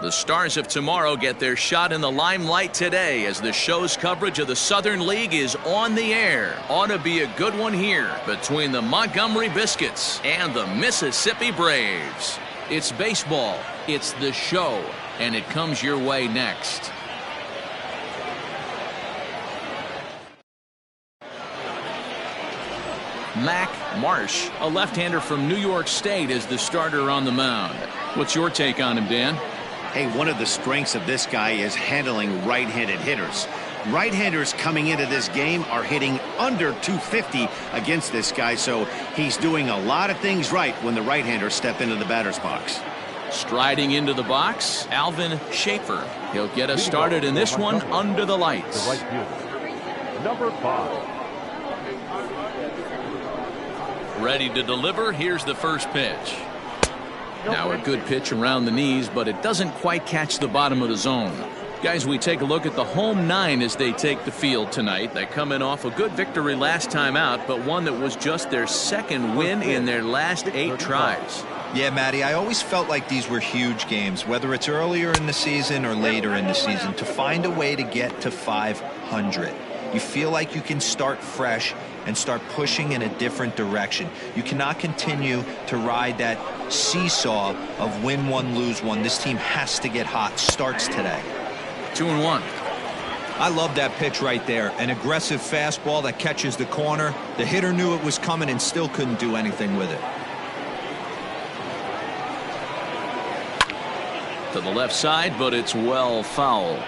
The stars of tomorrow get their shot in the limelight today as the show's coverage of the Southern League is on the air. Ought to be a good one here between the Montgomery Biscuits and the Mississippi Braves. It's baseball, it's the show, and it comes your way next. Mac Marsh, a left-hander from New York State, is the starter on the mound. What's your take on him, Dan? Hey, one of the strengths of this guy is handling right-handed hitters. Right-handers coming into this game are hitting under 250 against this guy, so he's doing a lot of things right when the right-handers step into the batter's box. Striding into the box, Alvin Schaefer. He'll get us started in this one under the lights. The right fielder, number 5. Ready to deliver. Here's the first pitch. Now a good pitch around the knees, but it doesn't quite catch the bottom of the zone. Guys, we take a look at the home 9 as they take the field tonight. They come in off a good victory last time out, but one that was just their second win in their last 8 tries. Yeah, Matty, I always felt like these were huge games, whether it's earlier in the season or later in the season, to find a way to get to 500. You feel like you can start fresh and start pushing in a different direction. You cannot continue to ride that seesaw of win one, lose one. This team has to get hot. Starts today. 2-1. I love that pitch right there. An aggressive fastball that catches the corner. The hitter knew it was coming and still couldn't do anything with it. To the left side, but it's well foul.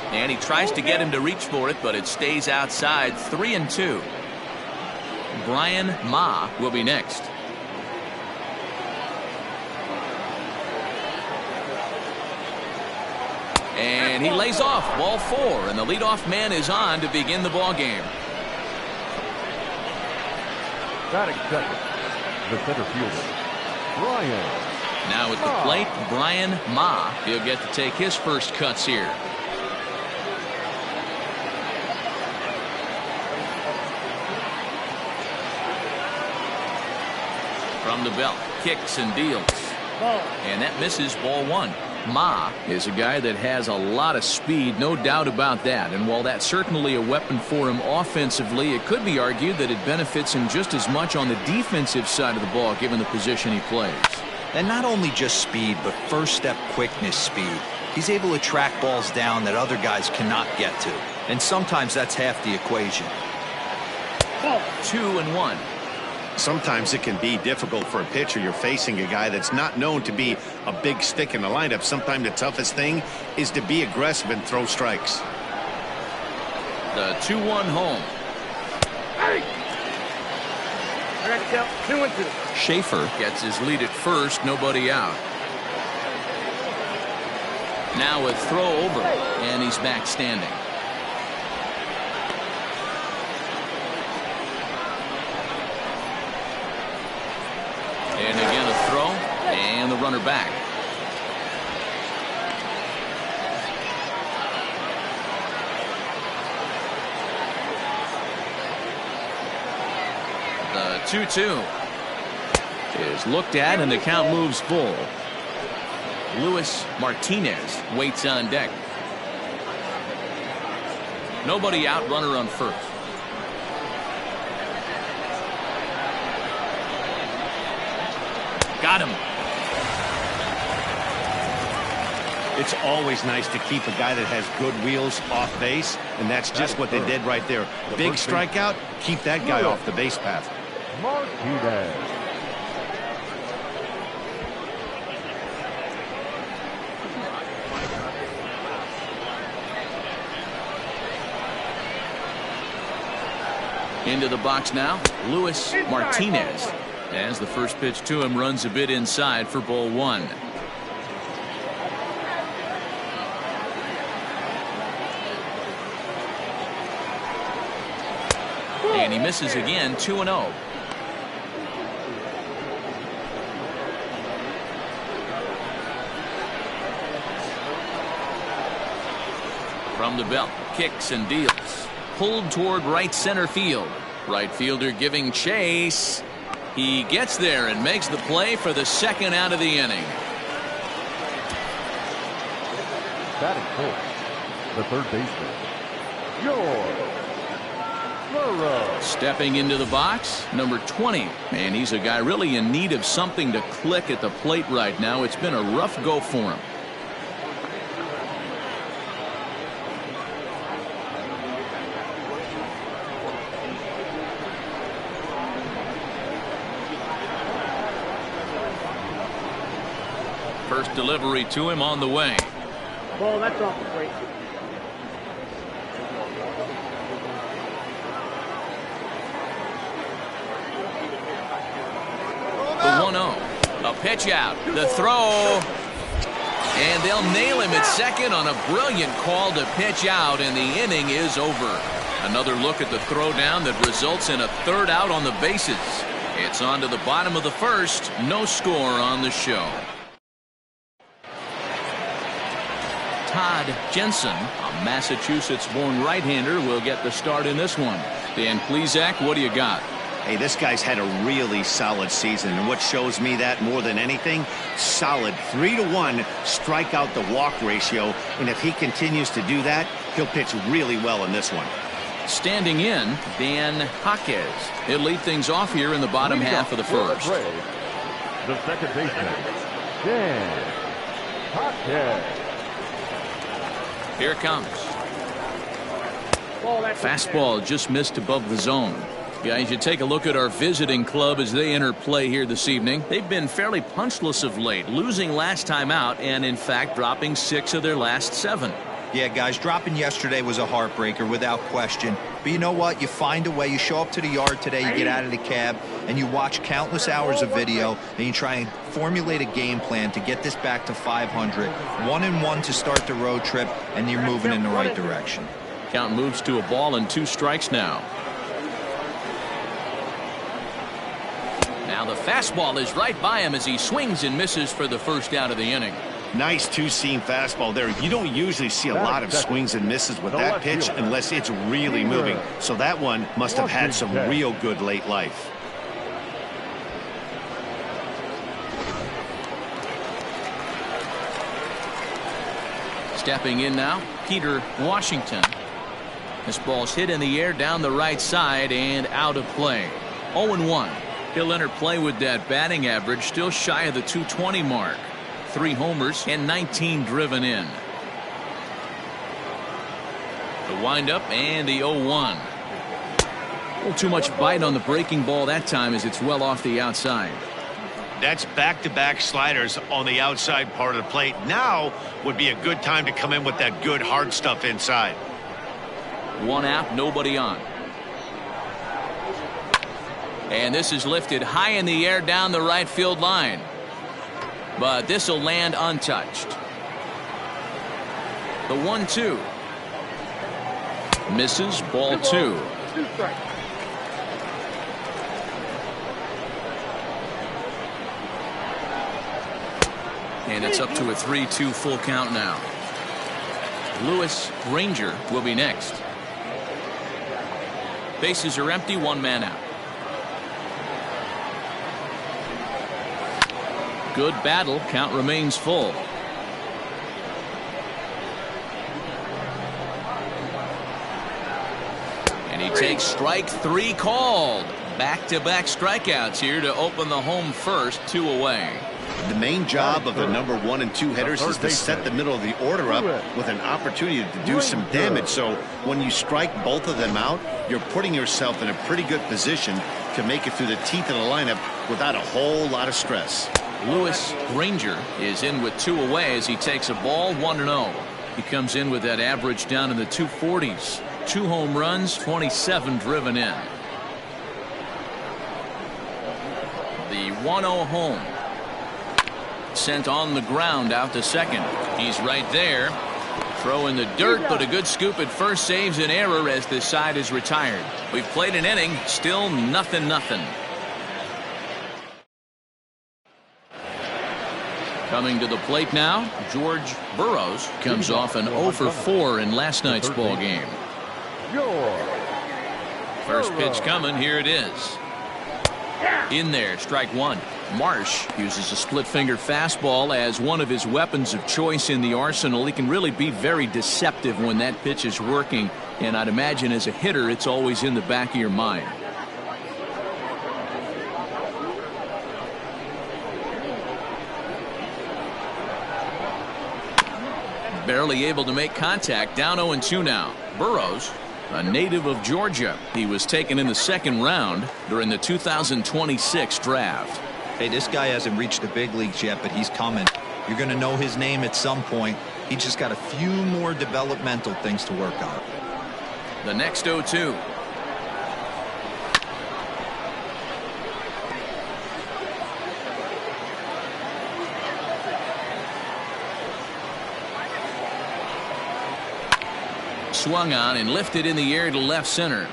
And he tries to get him to reach for it, but it stays outside. 3-2. Brian Ma will be next. And he lays off. Ball 4, and the leadoff man is on to begin the ball game. Batting second, the center fielder, Brian. Now at the plate, Brian Ma. He'll get to take his first cuts here. From the belt, kicks and deals. And that misses. Ball 1. Ma is a guy that has a lot of speed, no doubt about that. And while that's certainly a weapon for him offensively, it could be argued that it benefits him just as much on the defensive side of the ball, given the position he plays. And not only just speed, but first step quickness speed. He's able to track balls down that other guys cannot get to. And sometimes that's half the equation. 2-1. Sometimes it can be difficult for a pitcher. You're facing a guy that's not known to be a big stick in the lineup. Sometimes the toughest thing is to be aggressive and throw strikes. The 2-1 home. Hey! I got to count 2-2. Schaefer gets his lead at first, nobody out. Now a throw over, and he's back standing. And again a throw, and the runner back. The 2-2 is looked at, and the count moves full. Luis Martinez waits on deck. Nobody out, runner on first. Got him. It's always nice to keep a guy that has good wheels off base, and that's just what they did right there. Big strikeout, keep that guy off the base path. Martinez. Into the box now, Luis Martinez. As the first pitch to him runs a bit inside for ball 1. And he misses again. 2-0. From the belt, kicks and deals. Pulled toward right center field. Right fielder giving chase. He gets there and makes the play for the second out of the inning. Batting fourth, the third baseman, George Burrow. Stepping into the box, number 20. And he's a guy really in need of something to click at the plate right now. It's been a rough go for him. First delivery to him on the way. Ball, that's off the plate. The 1-0. A pitch out. The throw. And they'll nail him at second on a brilliant call to pitch out, and the inning is over. Another look at the throw down that results in a third out on the bases. It's on to the bottom of the first. No score on the show. Todd Jensen, a Massachusetts-born right-hander, will get the start in this one. Dan Plesac, what do you got? Hey, this guy's had a really solid season, and what shows me that more than anything, solid 3-to-1 strikeout to walk ratio, and if he continues to do that, he'll pitch really well in this one. Standing in, Dan Jaquez. He'll lead things off here in the bottom half of the first. The second baseman, Dan Jaquez. Here it comes. Fastball just missed above the zone. Guys, you take a look at our visiting club as they enter play here this evening. They've been fairly punchless of late, losing last time out and, in fact, dropping 6 of their last 7. Yeah, guys, dropping yesterday was a heartbreaker without question. But you know what? You find a way. You show up to the yard today, you get out of the cab, and you watch countless hours of video, and you try and formulate a game plan to get this back to 500. 1-1 to start the road trip, and you're moving in the right direction. Count moves to a ball and 2 strikes now. Now the fastball is right by him as he swings and misses for the first out of the inning. Nice two-seam fastball there. You don't usually see a lot of swings and misses with that pitch unless it's really moving. So that one must have had some real good late life. Stepping in now, Peter Washington. This ball's hit in the air down the right side and out of play. 0-1. He'll enter play with that batting average still shy of the 220 mark. 3 homers and 19 driven in. The windup and the 0-1. A little too much bite on the breaking ball that time as it's well off the outside. That's back-to-back sliders on the outside part of the plate. Now would be a good time to come in with that good hard stuff inside. 1 out, nobody on. And this is lifted high in the air down the right field line. But this will land untouched. The 1-2. Misses, ball 2. And it's up to a 3-2 full count now. Lewis Granger will be next. Bases are empty, 1 man out. Good battle. Count remains full. And he takes strike 3 called. Back-to-back strikeouts here to open the home first. 2 away. The main job of the number 1 and 2 hitters is to set the middle of the order up with an opportunity to do some damage. So when you strike both of them out, you're putting yourself in a pretty good position to make it through the teeth of the lineup without a whole lot of stress. Lewis Granger is in with 2 away as he takes a ball, 1-0. He comes in with that average down in the 240s. 2 home runs, 27 driven in. The 1-0 home. Sent on the ground out to second. He's right there. Throw in the dirt, but a good scoop at first saves an error as this side is retired. We've played an inning, still 0-0. Coming to the plate now, George Burrows comes off an 0-for-4 in last night's ball game. First pitch coming, here it is. In there, strike one. Marsh uses a split-finger fastball as one of his weapons of choice in the arsenal. He can really be very deceptive when that pitch is working, and I'd imagine as a hitter it's always in the back of your mind. Barely able to make contact. Down 0-2 now. Burrows, a native of Georgia. He was taken in the second round during the 2026 draft. Hey, this guy hasn't reached the big leagues yet, but he's coming. You're going to know his name at some point. He just got a few more developmental things to work on. The next 0-2. Swung on and lifted in the air to left center.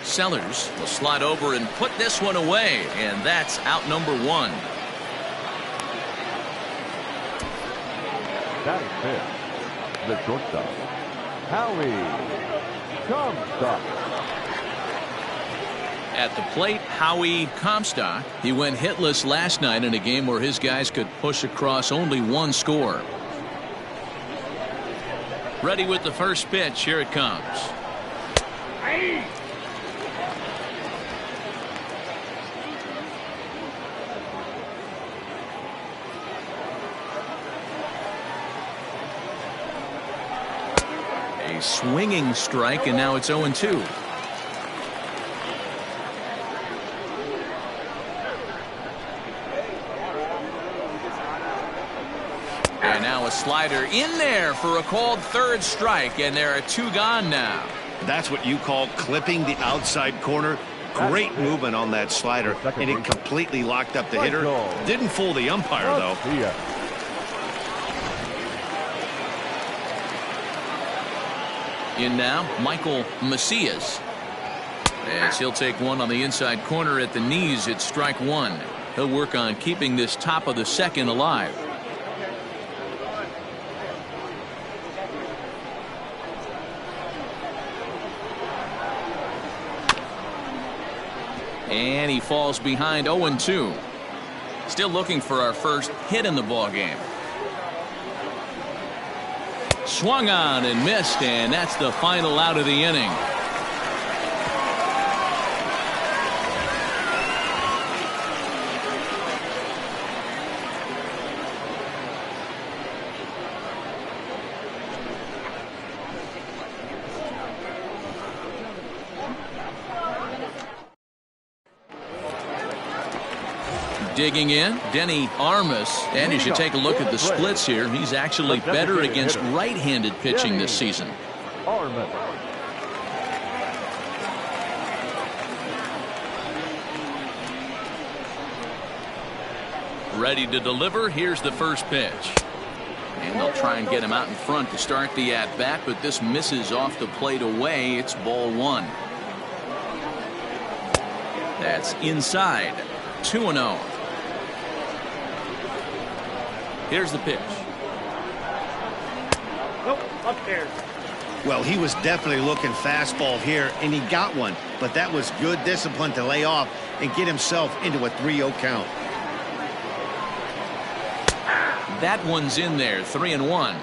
Sellers will slide over and put this one away, and that's out number one. That is fifth. The shortstop, Howie Comstock. At the plate, Howie Comstock. He went hitless last night in a game where his guys could push across only one score. Ready with the first pitch. Here it comes. A swinging strike, and now it's 0-2. And now a slider in there for a called third strike, and there are two gone now. That's what you call clipping the outside corner. Great movement on that slider, and it completely locked up the hitter. Didn't fool the umpire, though. In now, Michael Macias. As he'll take one on the inside corner at the knees, it's strike one. He'll work on keeping this top of the second alive. And he falls behind 0-2. Still looking for our first hit in the ball game. Swung on and missed, and that's the final out of the inning. Digging in, Denny Armas, and as you take a look at the splits here, he's actually better against right-handed pitching this season. Ready to deliver. Here's the first pitch. And they'll try and get him out in front to start the at-bat, but this misses off the plate away. It's ball one. That's inside. 2-0. Here's the pitch. Nope, up there. Well, he was definitely looking fastball here, and he got one. But that was good discipline to lay off and get himself into a 3-0 count. That one's in there, 3-1.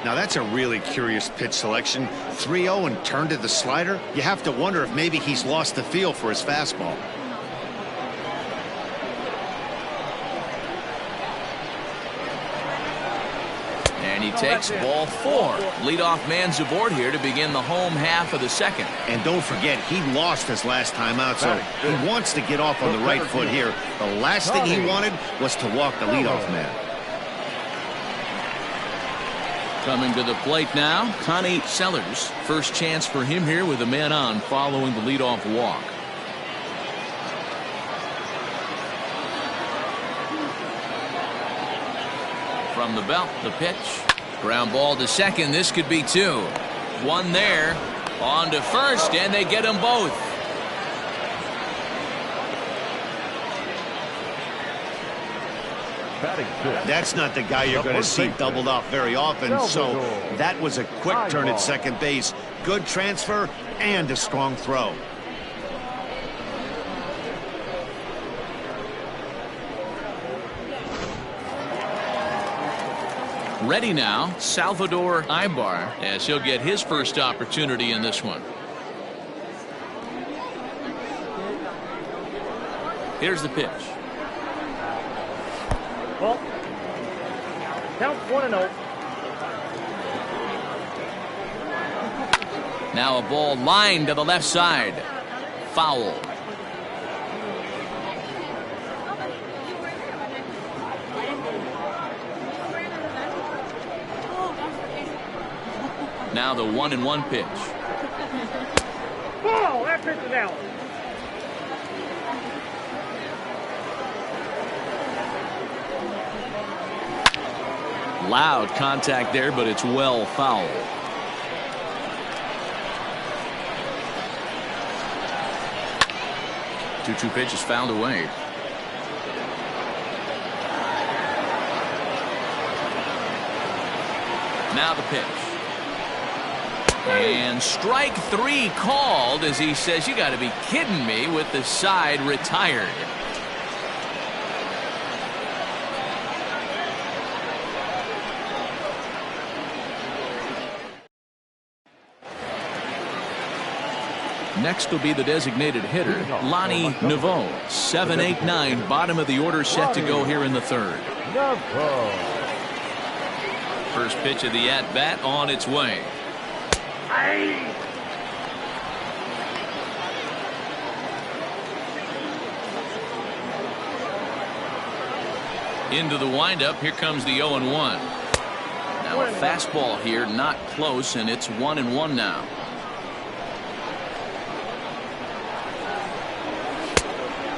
Now, that's a really curious pitch selection. 3-0 and turned to the slider. You have to wonder if maybe he's lost the feel for his fastball. And he takes ball four. Leadoff man's aboard here to begin the home half of the second. And don't forget, he lost his last time out, so he wants to get off on the right foot here. The last thing he wanted was to walk the leadoff man. Coming to the plate now, Connie Sellers. First chance for him here with a man on following the leadoff walk. From the belt, the pitch. Ground ball to second. This could be two. One there. On to first, and they get them both. That's not the guy you're going to see doubled off very often, so that was a quick turn at second base. Good transfer and a strong throw. Ready now, Salvador Ibar, as he'll get his first opportunity in this one. Here's the pitch. Well, count 1-0. Now a ball lined to the left side. Foul. Now the 1-1 pitch. Ball! That pitch is out. Loud contact there, but it's well foul. Two pitches fouled away. Now the pitch. And strike 3 called as he says, you got to be kidding me, with the side retired. Next will be the designated hitter, Lonnie Naveau. 7, 8, 9, bottom of the order set to go here in the third. First pitch of the at-bat on its way. Into the windup, here comes the 0-1. Now a fastball here, not close, and it's 1-1 now.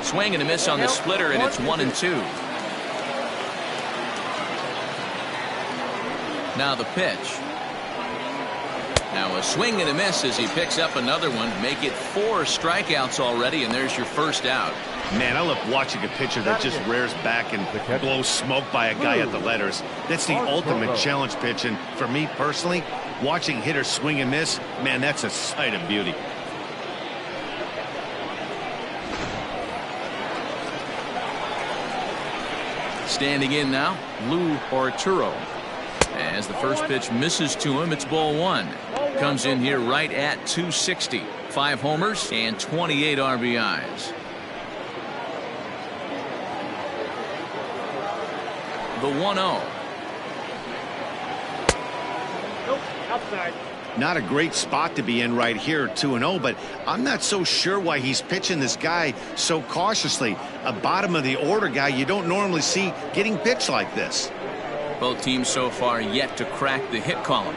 Swing and a miss on the splitter, and it's 1-2. Now the pitch. Now a swing and a miss as he picks up another one. Make it 4 strikeouts already, and there's your first out. Man, I love watching a pitcher that just rears back and blows smoke by a guy at the letters. That's the ultimate challenge pitch, and for me personally, watching hitters swing and miss, man, that's a sight of beauty. Standing in now, Lou Arturo. As the first pitch misses to him, it's ball 1. Comes in here right at 260. 5 homers and 28 RBIs. The 1-0. Nope, outside. Not a great spot to be in right here, 2-0, but I'm not so sure why he's pitching this guy so cautiously. A bottom of the order guy you don't normally see getting pitched like this. Both teams so far yet to crack the hit column.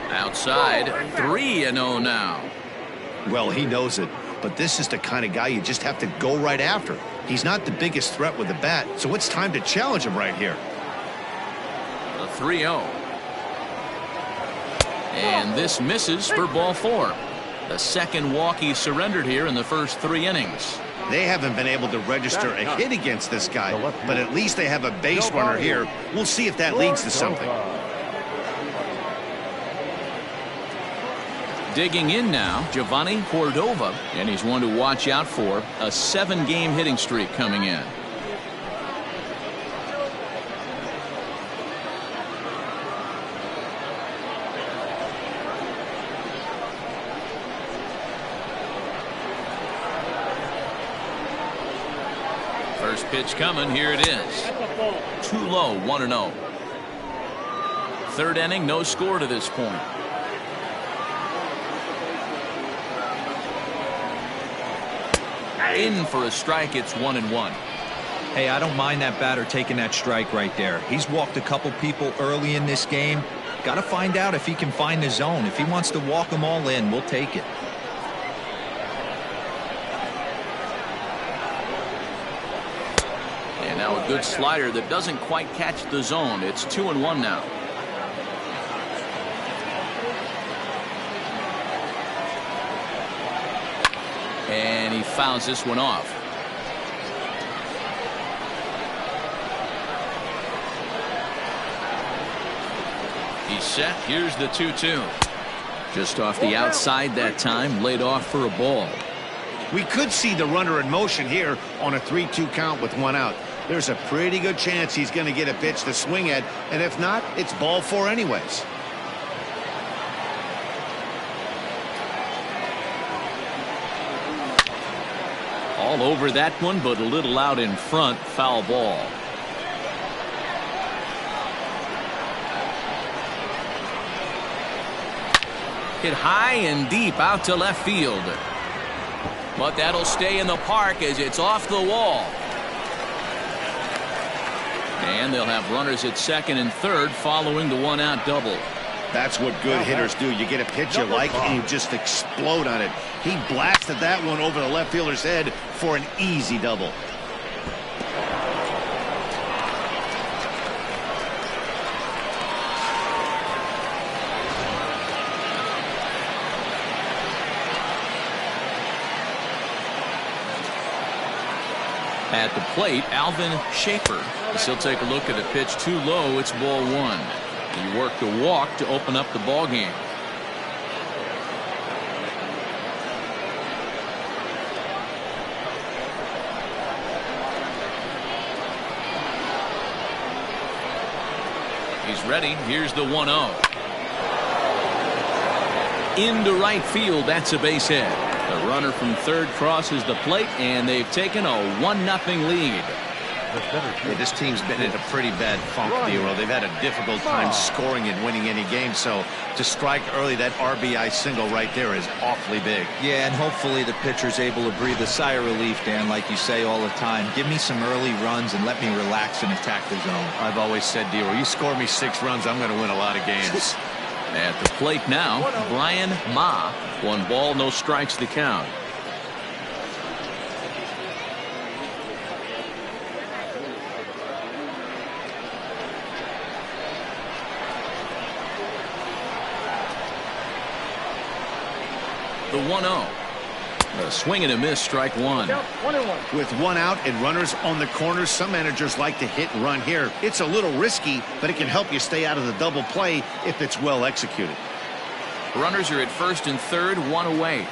Outside, 3-0 now. Well, he knows it, but this is the kind of guy you just have to go right after. He's not the biggest threat with the bat, so it's time to challenge him right here. The 3-0. And this misses for ball 4. The second walk he surrendered here in the first 3 innings. They haven't been able to register a hit against this guy, but at least they have a base runner here. We'll see if that leads to something. Digging in now, Giovanni Cordova, and he's one to watch out for. A 7-game hitting streak coming in. First pitch coming, here it is. Too low, 1-0. Third inning, no score to this point. In for a strike, it's 1-1. Hey, I don't mind that batter taking that strike right there. He's walked a couple people early in this game. Got to find out if he can find the zone. If he wants to walk them all in, we'll take it. And now a good slider that doesn't quite catch the zone. It's 2-1 now. And he fouls this one off. He's set. Here's the 2-2. Just off the outside that time, laid off for a ball. We could see the runner in motion here on a 3-2 count with 1 out. There's a pretty good chance he's going to get a pitch to swing at, and if not, it's ball four anyways. All over that one, but a little out in front. Foul ball. Hit high and deep out to left field. But that'll stay in the park as it's off the wall. And they'll have runners at second and third following the one-out double. That's what good hitters do. You get a pitch you like and you just explode on it. He blasted that one over the left fielder's head for an easy double. At the plate, Alvin Schaefer. He'll take a look at a pitch too low. It's ball one. He worked a walk to open up the ball game. He's ready. Here's the 1-0. Into right field. That's a base hit. The runner from third crosses the plate, and they've taken a 1-0 lead. Yeah, this team's been in a pretty bad funk, Bureau. They've had a difficult time scoring and winning any game, so to strike early, that RBI single right there is awfully big. Yeah, and hopefully the pitcher's able to breathe a sigh of relief, Dan, like you say all the time. Give me some early runs and let me relax and attack the zone. I've always said, Bureau, you score me 6 runs, I'm going to win a lot of games. At the plate now, Brian Ma. 1 ball, no strikes to count. The 1-0. A swing and a miss, strike one. With 1 out and runners on the corners, some managers like to hit and run here. It's a little risky, but it can help you stay out of the double play if it's well executed. Runners are at first and third, 1 away.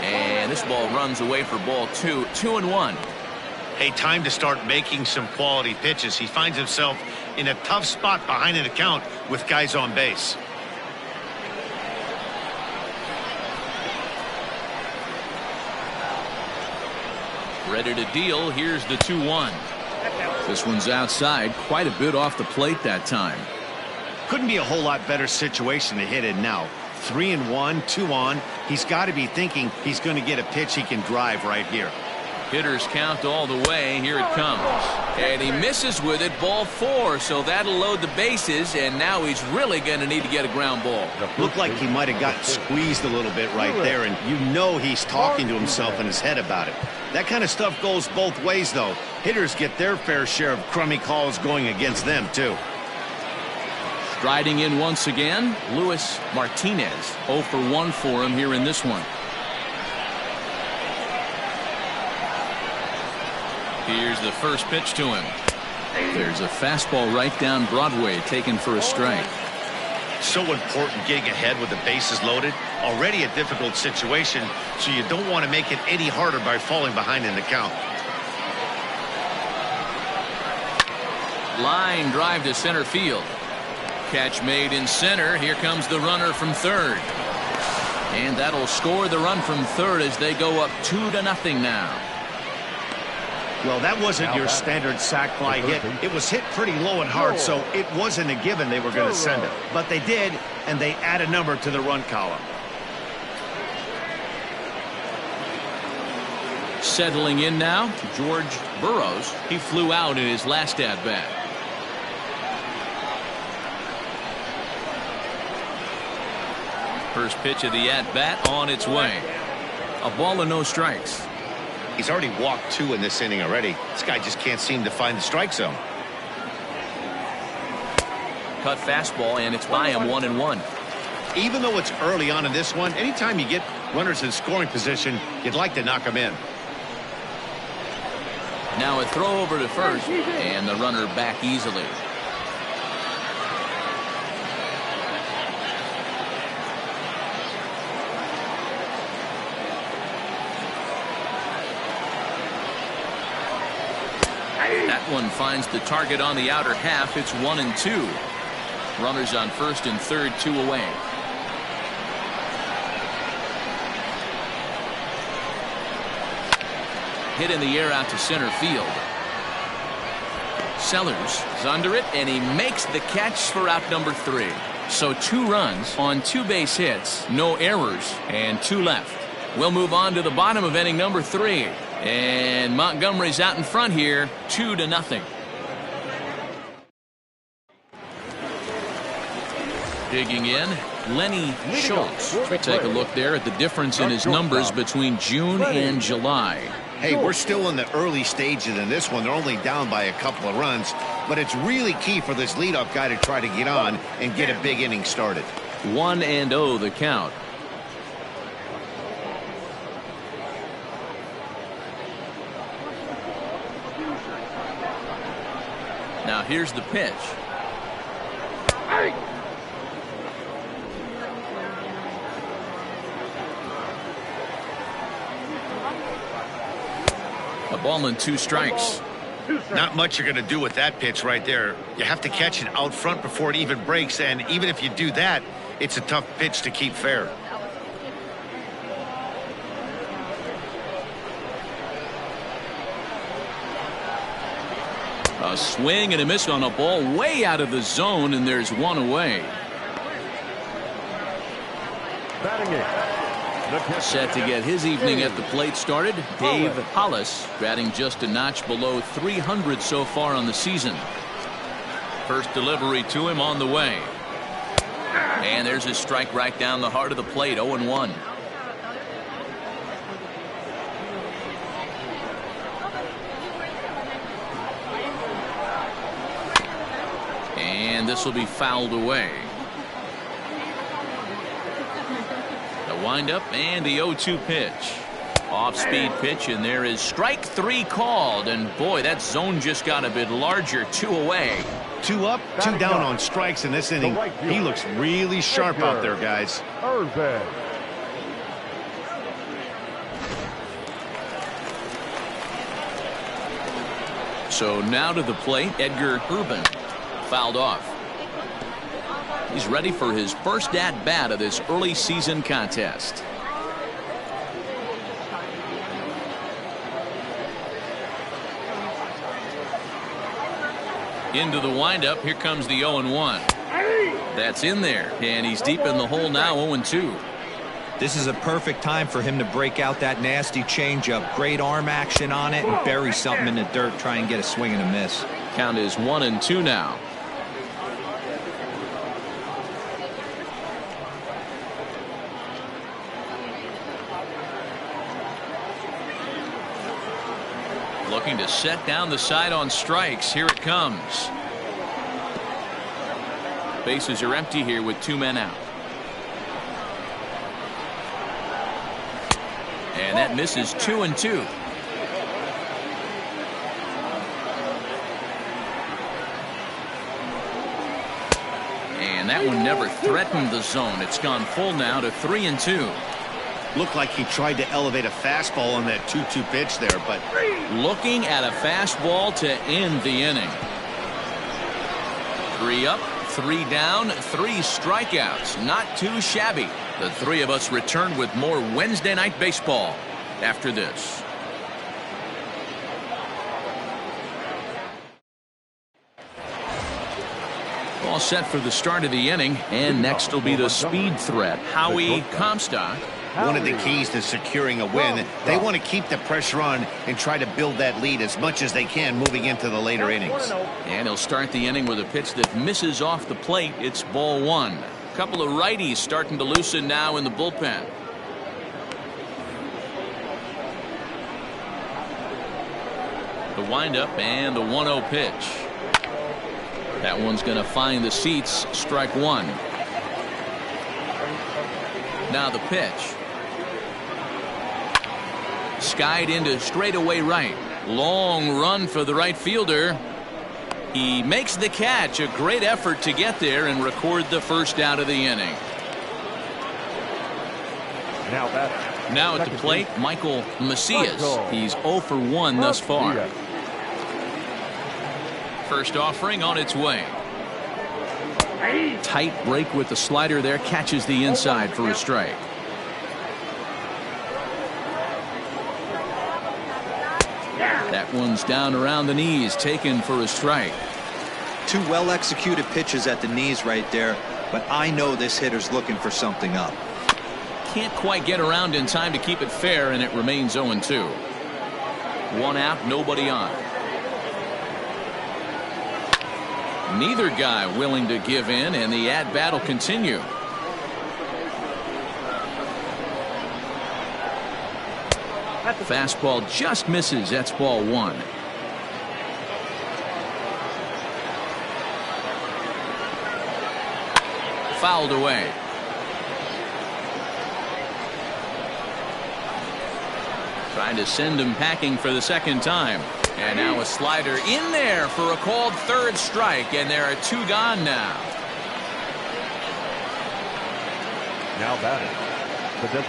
And this ball runs away for ball 2. 2-1. Hey, time to start making some quality pitches. He finds himself in a tough spot behind in the count with guys on base. Ready to deal. Here's the 2-1. This one's outside, quite a bit off the plate that time. Couldn't be a whole lot better situation to hit in now. 3-1, 2 on. He's got to be thinking he's going to get a pitch he can drive right here. Hitters count all the way. Here it comes. And he misses with it. Ball 4. So that'll load the bases. And now he's really going to need to get a ground ball. Looked like he might have gotten squeezed a little bit right there. And you know he's talking to himself in his head about it. That kind of stuff goes both ways, though. Hitters get their fair share of crummy calls going against them, too. Striding in once again, Luis Martinez. 0 for 1 for him here in this one. Here's the first pitch to him. There's a fastball right down Broadway, taken for a strike. So important getting ahead with the bases loaded. Already a difficult situation, so you don't want to make it any harder by falling behind in the count. Line drive to center field. Catch made in center. Here comes the runner from third. And that'll score the run from third as they go up 2-0 now. Well, that wasn't your standard sac fly hit. It was hit pretty low and hard, so it wasn't a given they were going to send it. But they did, and they add a number to the run column. Settling in now, George Burroughs. He flew out in his last at-bat. First pitch of the at-bat on its way. A ball and no strikes. He's already walked 2 in this inning already. This guy just can't seem to find the strike zone. Cut fastball, and it's by him 1-1. Even though it's early on in this one, anytime you get runners in scoring position, you'd like to knock them in. Now a throw over to first, and the runner back easily. That one finds the target on the outer half. It's 1-2. Runners on first and third, 2 away. Hit in the air out to center field. Sellers is under it, and he makes the catch for out number 3. So 2 runs on 2 base hits, no errors, and 2 left. We'll move on to the bottom of inning number 3. And Montgomery's out in front here, 2-0. Digging in, Lenny Schultz. Take a look there at the difference in his numbers between June and July. Hey, we're still in the early stages in this one. They're only down by a couple of runs, but it's really key for this leadoff guy to try to get on and get a big inning started. 1-0 the count. Now here's the pitch. A ball and 2 strikes. Not much you're going to do with that pitch right there. You have to catch it out front before it even breaks, and even if you do that, it's a tough pitch to keep fair. A swing and a miss on a ball way out of the zone, and there's 1 away. Batting it. Set to get his evening at the plate started, Dave Hollis, batting just a notch below 300 so far on the season. First delivery to him on the way. And there's his strike right down the heart of the plate, 0-1. And this will be fouled away. Windup and the 0-2 pitch. Off-speed pitch, and there is strike 3 called. And boy, that zone just got a bit larger. 2 away. 2 up, 2 down on strikes in this inning. He looks really sharp out there, guys. So now to the plate, Edgar Urban. Fouled off. He's ready for his first at-bat of this early season contest. Into the windup. Here comes the 0-1. That's in there, and he's deep in the hole now, 0-2. This is a perfect time for him to break out that nasty changeup. Great arm action on it and bury something in the dirt. Try and get a swing and a miss. Count is 1-2 now. Looking to set down the side on strikes. Here it comes. Bases are empty here with 2 men out. And that misses 2-2. And that one never threatened the zone. It's gone full now to 3-2. Looked like he tried to elevate a fastball on that 2-2 pitch there, but looking at a fastball to end the inning. 3 up, 3 down, 3 strikeouts. Not too shabby. The 3 of us return with more Wednesday Night Baseball after this. All set for the start of the inning, and next will be the speed threat, Howie Comstock. One of the keys to securing a win, they want to keep the pressure on and try to build that lead as much as they can moving into the later innings. And he'll start the inning with a pitch that misses off the plate. It's ball 1. A couple of righties starting to loosen now in the bullpen. The windup and the 1-0 pitch. That one's going to find the seats. Strike 1. Now the pitch. Skied into straightaway right. Long run for the right fielder. He makes the catch. A great effort to get there and record the first out of the inning. Now at the plate, Michael Macias. He's 0 for 1 thus far. First offering on its way. Tight break with the slider there, catches the inside for a strike. That one's down around the knees, taken for a strike. Two well-executed pitches at the knees right there, but I know this hitter's looking for something up. Can't quite get around in time to keep it fair, and it remains 0-2. One out, nobody on. Neither guy willing to give in, and the at-bat will continue. Fastball just misses. That's ball one. Fouled away. Trying to send him packing for the second time. And now a slider in there for a called third strike, and there are two gone now. Now batting.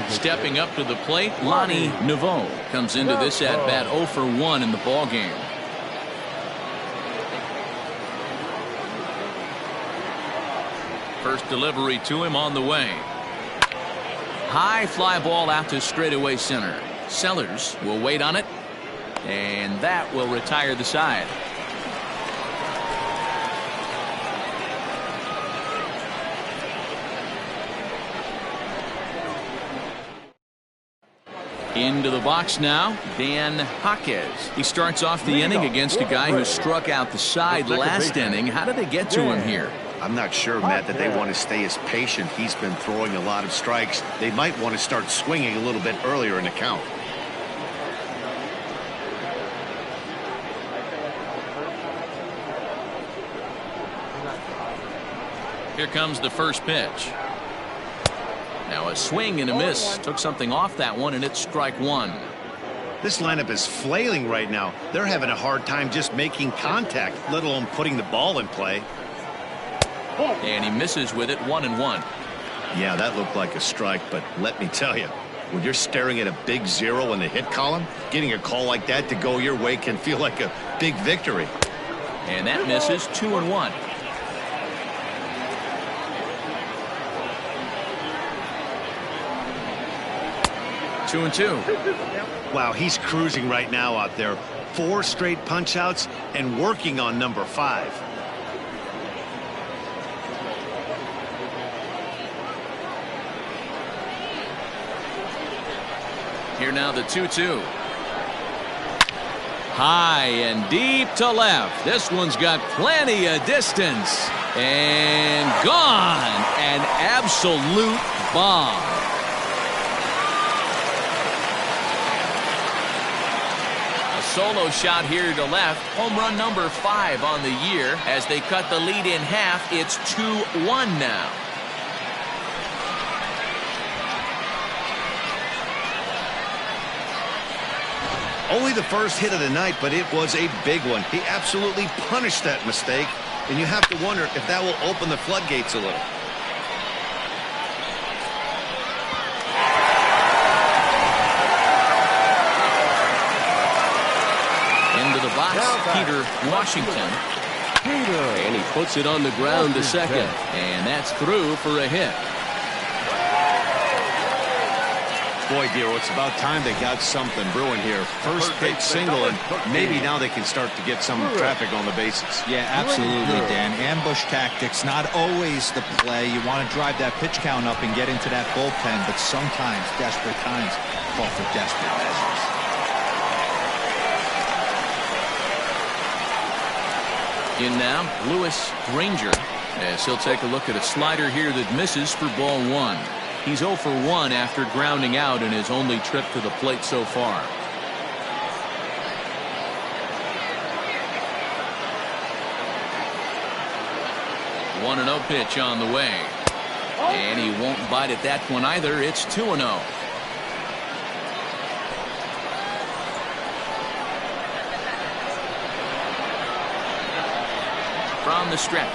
Stepping up to the plate, Lonnie Naveau comes into this at bat 0 for 1 in the ball game. First delivery to him on the way. High fly ball out to straightaway center. Sellers will wait on it, and that will retire the side. Into the box now, Dan Jaquez. He starts off the inning against a guy who struck out the side last inning. How did they get to him here? I'm not sure, Matt, that they want to stay as patient. He's been throwing a lot of strikes. They might want to start swinging a little bit earlier in the count. Here comes the first pitch. Now a swing and a miss. Took something off that one, and it's strike one. This lineup is flailing right now. They're having a hard time just making contact, let alone putting the ball in play. And he misses with it, 1-1. Yeah, that looked like a strike, but let me tell you, when you're staring at a big 0 in the hit column, getting a call like that to go your way can feel like a big victory. And that misses, 2-1. Two and two. Wow, he's cruising right now out there. 4 straight punch outs and working on number 5. Here now the 2-2. High and deep to left. This one's got plenty of distance. And gone. An absolute bomb. Solo shot here to left. Home run number 5 on the year. As they cut the lead in half, it's 2-1 now. Only the first hit of the night, but it was a big one. He absolutely punished that mistake, and you have to wonder if that will open the floodgates a little. Peter Washington. And he puts it on the ground to second. And that's through for a hit. Boy, Dero, it's about time they got something brewing here. First pitch single, and maybe now they can start to get some traffic on the bases. Yeah, absolutely, Dan. Ambush tactics, not always the play. You want to drive that pitch count up and get into that bullpen, but sometimes desperate times call for desperate measures. In now, Lewis Granger, as he'll take a look at a slider here that misses for ball 1. He's 0 for 1 after grounding out in his only trip to the plate so far. One 1-0 pitch on the way. And he won't bite at that one either. It's 2-0. From the stretch.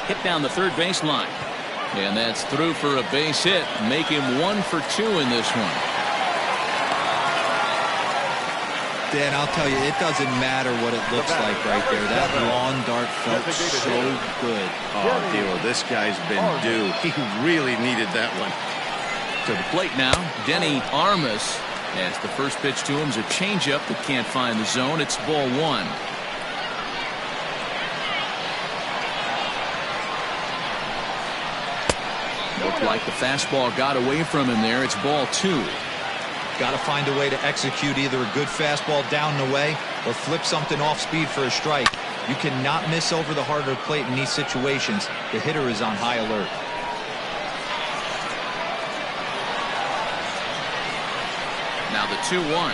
Hit down the third baseline. And that's through for a base hit. Make him 1 for 2 in this one. Dan, I'll tell you, it doesn't matter what it looks like right there. That lawn dart felt so good. Oh, dear, this guy's been due. He really needed that one. To the plate now, Denny Armas. As the first pitch to him is a changeup that can't find the zone. It's ball one. Looked like the fastball got away from him there. It's ball two. Got to find a way to execute either a good fastball down and away or flip something off speed for a strike. You cannot miss over the heart of the plate in these situations. The hitter is on high alert. Now the 2-1.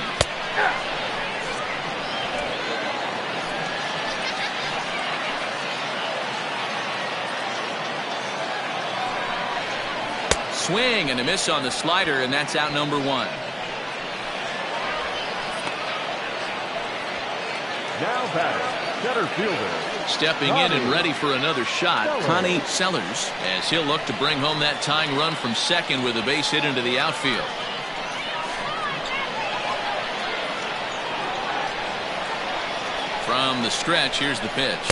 Swing and a miss on the slider, and that's out number one. Now batting, center fielder. Stepping in and ready for another shot, Connie Sellers, as he'll look to bring home that tying run from second with a base hit into the outfield. From the stretch, here's the pitch.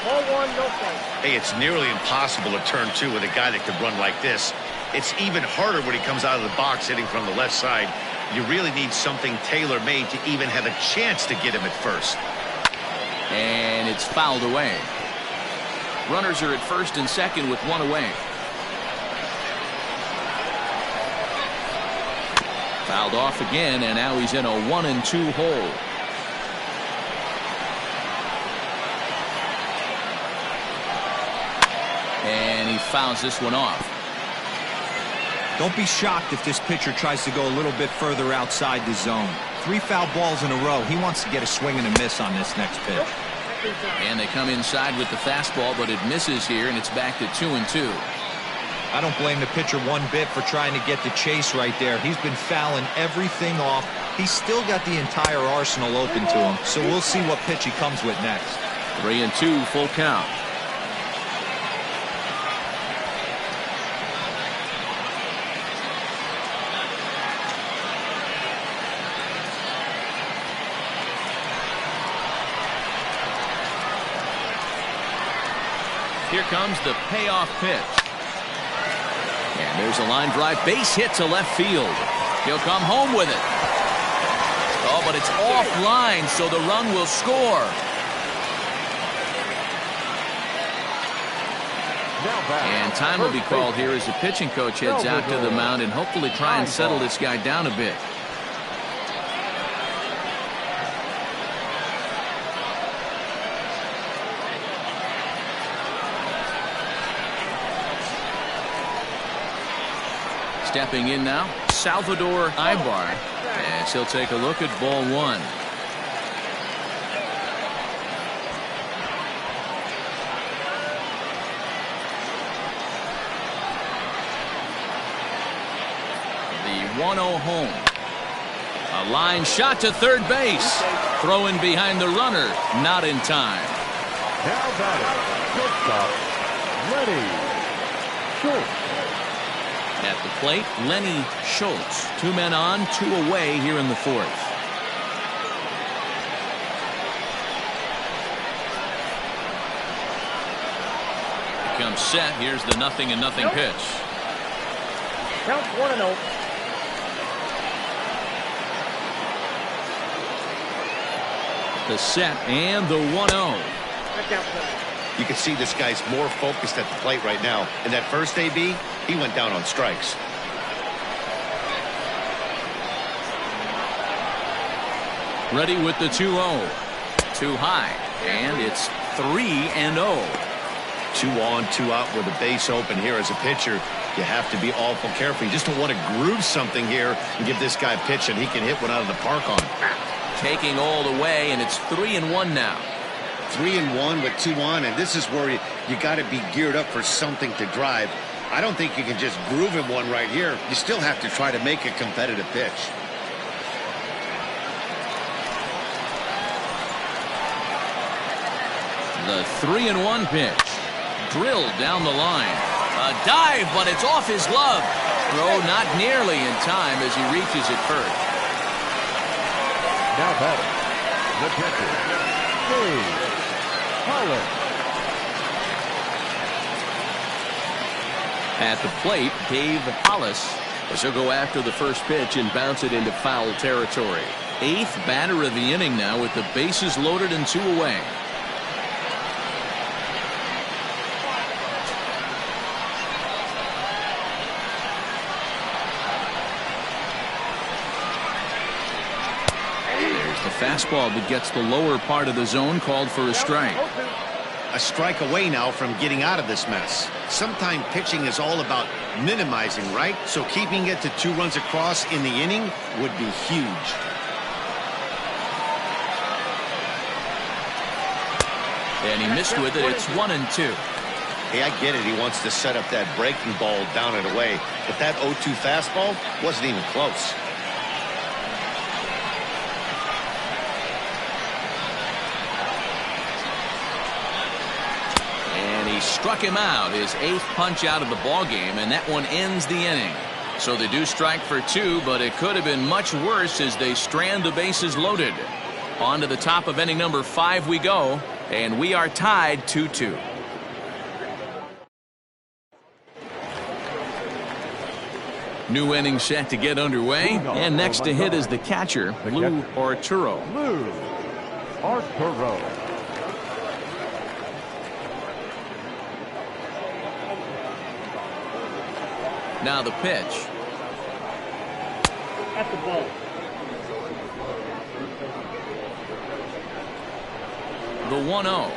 Ball one, no strike. Hey, it's nearly impossible to turn two with a guy that could run like this. It's even harder when he comes out of the box hitting from the left side. You really need something tailor-made to even have a chance to get him at first. And it's fouled away. Runners are at first and second with one away. Fouled off again, and now he's in a 1-2 hole. And he fouls this one off. Don't be shocked if this pitcher tries to go a little bit further outside the zone. 3 foul balls in a row. He wants to get a swing and a miss on this next pitch. And they come inside with the fastball, but it misses here, and it's back to 2-2. I don't blame the pitcher one bit for trying to get the chase right there. He's been fouling everything off. He's still got the entire arsenal open to him, so we'll see what pitch he comes with next. 3-2, full count. Here comes the payoff pitch. And there's a line drive, base hit to left field. He'll come home with it. Oh, but it's offline, so the run will score. And time will be called here as the pitching coach heads out to the mound and hopefully try and settle this guy down a bit. Stepping in now, Salvador Ibar, as he'll take a look at ball one. The 1-0 home. A line shot to third base. Throwing behind the runner, not in time. Now batting, shortstop, Lenny Schultz. At the plate, Lenny Schultz. 2 men on, 2 away here in the fourth. Comes set. Here's the 0-0 pitch. Count 1-0. The set and the 1-0. Back outside. You can see this guy's more focused at the plate right now. In that first AB, he went down on strikes. Ready with the 2-0. Too high. And it's 3-0. 2 on, 2 out with a base open here as a pitcher. You have to be awful careful. You just don't want to groove something here and give this guy a pitch and he can hit one out of the park on. Taking all the way, and it's 3-1 now. 3-1 with 2 on, and this is where you got to be geared up for something to drive. I don't think you can just groove him one right here. You still have to try to make a competitive pitch. The 3-1 pitch. Drilled down the line. A dive, but it's off his glove. Throw not nearly in time as he reaches it first. Now batting, the catcher, Dave Holland. At the plate, Dave Hollis, as he'll go after the first pitch and bounce it into foul territory. 8th batter of the inning now with the bases loaded and 2 away. There's the fastball that gets the lower part of the zone, called for a strike. A strike away now from getting out of this mess. Sometimes pitching is all about minimizing, right? So keeping it to 2 runs across in the inning would be huge. And he missed with it. It's 1-2. Hey, I get it. He wants to set up that breaking ball down and away. But that 0-2 fastball wasn't even close. He struck him out, his 8th punch out of the ball game, and that one ends the inning. So they do strike for 2, but it could have been much worse as they strand the bases loaded. On to the top of inning number 5 we go, and we are tied 2-2. New inning set to get underway, and next to hit is the catcher, Lou Arturo. Lou Arturo. Now the pitch. At the ball. The 1-0.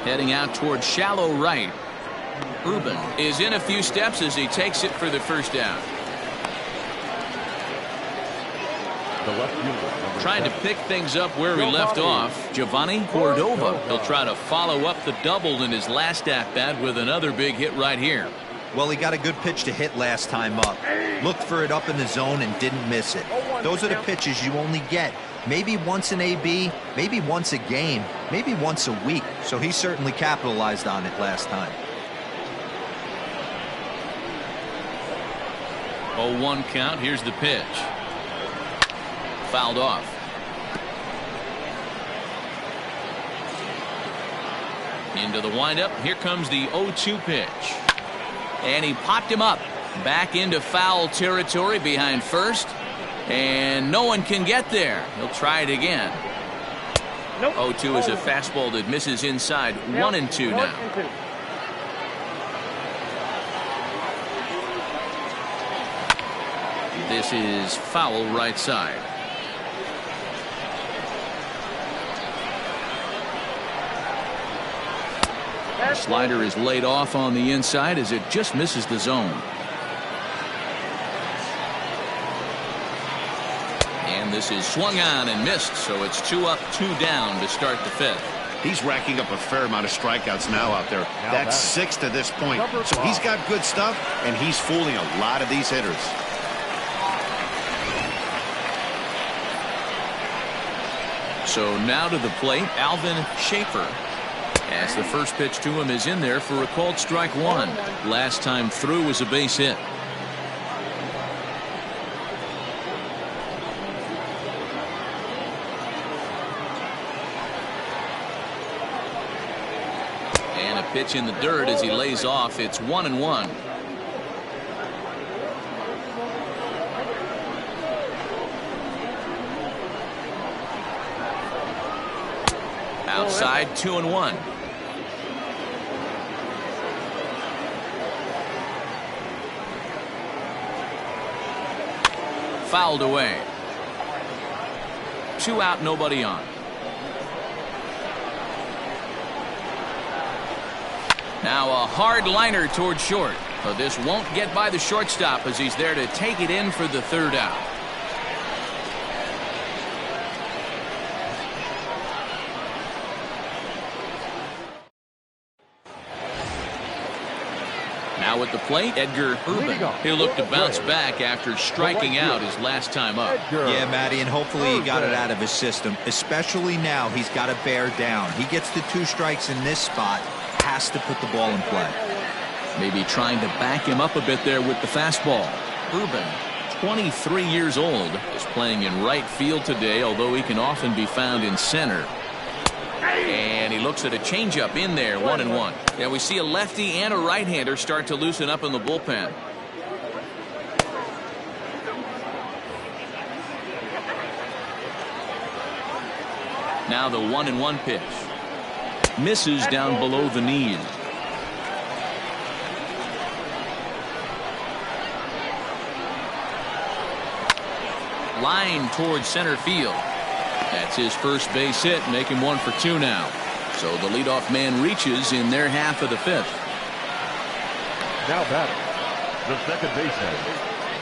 Heading out towards shallow right. Ruben is in a few steps as he takes it for the first down. The left fielder, Trying to pick things up where he left off, Giovanni Cordova. He'll try to follow up the double in his last at-bat with another big hit right here. Well, he got a good pitch to hit last time up. Looked for it up in the zone and didn't miss it. Those are the pitches you only get maybe once in AB, maybe once a game, maybe once a week. So he certainly capitalized on it last time. 0-1 count. Here's the pitch. Fouled off. Into the windup. Here comes the 0-2 pitch. And he popped him up. Back into foul territory behind first. And no one can get there. He'll try it again. 0-2 is a fastball that misses inside. 1-2 now. This is foul right side. The slider is laid off on the inside as it just misses the zone. And this is swung on and missed, so it's 2 up, 2 down to start the 5th. He's racking up a fair amount of strikeouts now out there. That's 6 to this point. So he's got good stuff, and he's fooling a lot of these hitters. So now to the plate, Alvin Schaefer. As the first pitch to him is in there for a called strike 1. Last time through was a base hit. And a pitch in the dirt as he lays off. It's 1-1. Outside, 2-1. Fouled away. 2 out, nobody on. Now a hard liner towards short. But this won't get by the shortstop as he's there to take it in for the 3rd out. Now at the plate, Edgar Urban. He'll look to bounce back after striking out his last time up. Yeah, Matty, and hopefully he got it out of his system. Especially now, he's got to bear down. He gets the 2 strikes in this spot, has to put the ball in play. Maybe trying to back him up a bit there with the fastball. Urban 23 years old, is playing in right field today, although he can often be found in center. And he looks at a changeup in there, 1-1. Yeah, we see a lefty and a right-hander start to loosen up in the bullpen. Now the 1-1 pitch. Misses down below the knees. Line towards center field. That's his first base hit, making 1 for 2 now. So the leadoff man reaches in their half of the 5th. Now batting, the second baseman,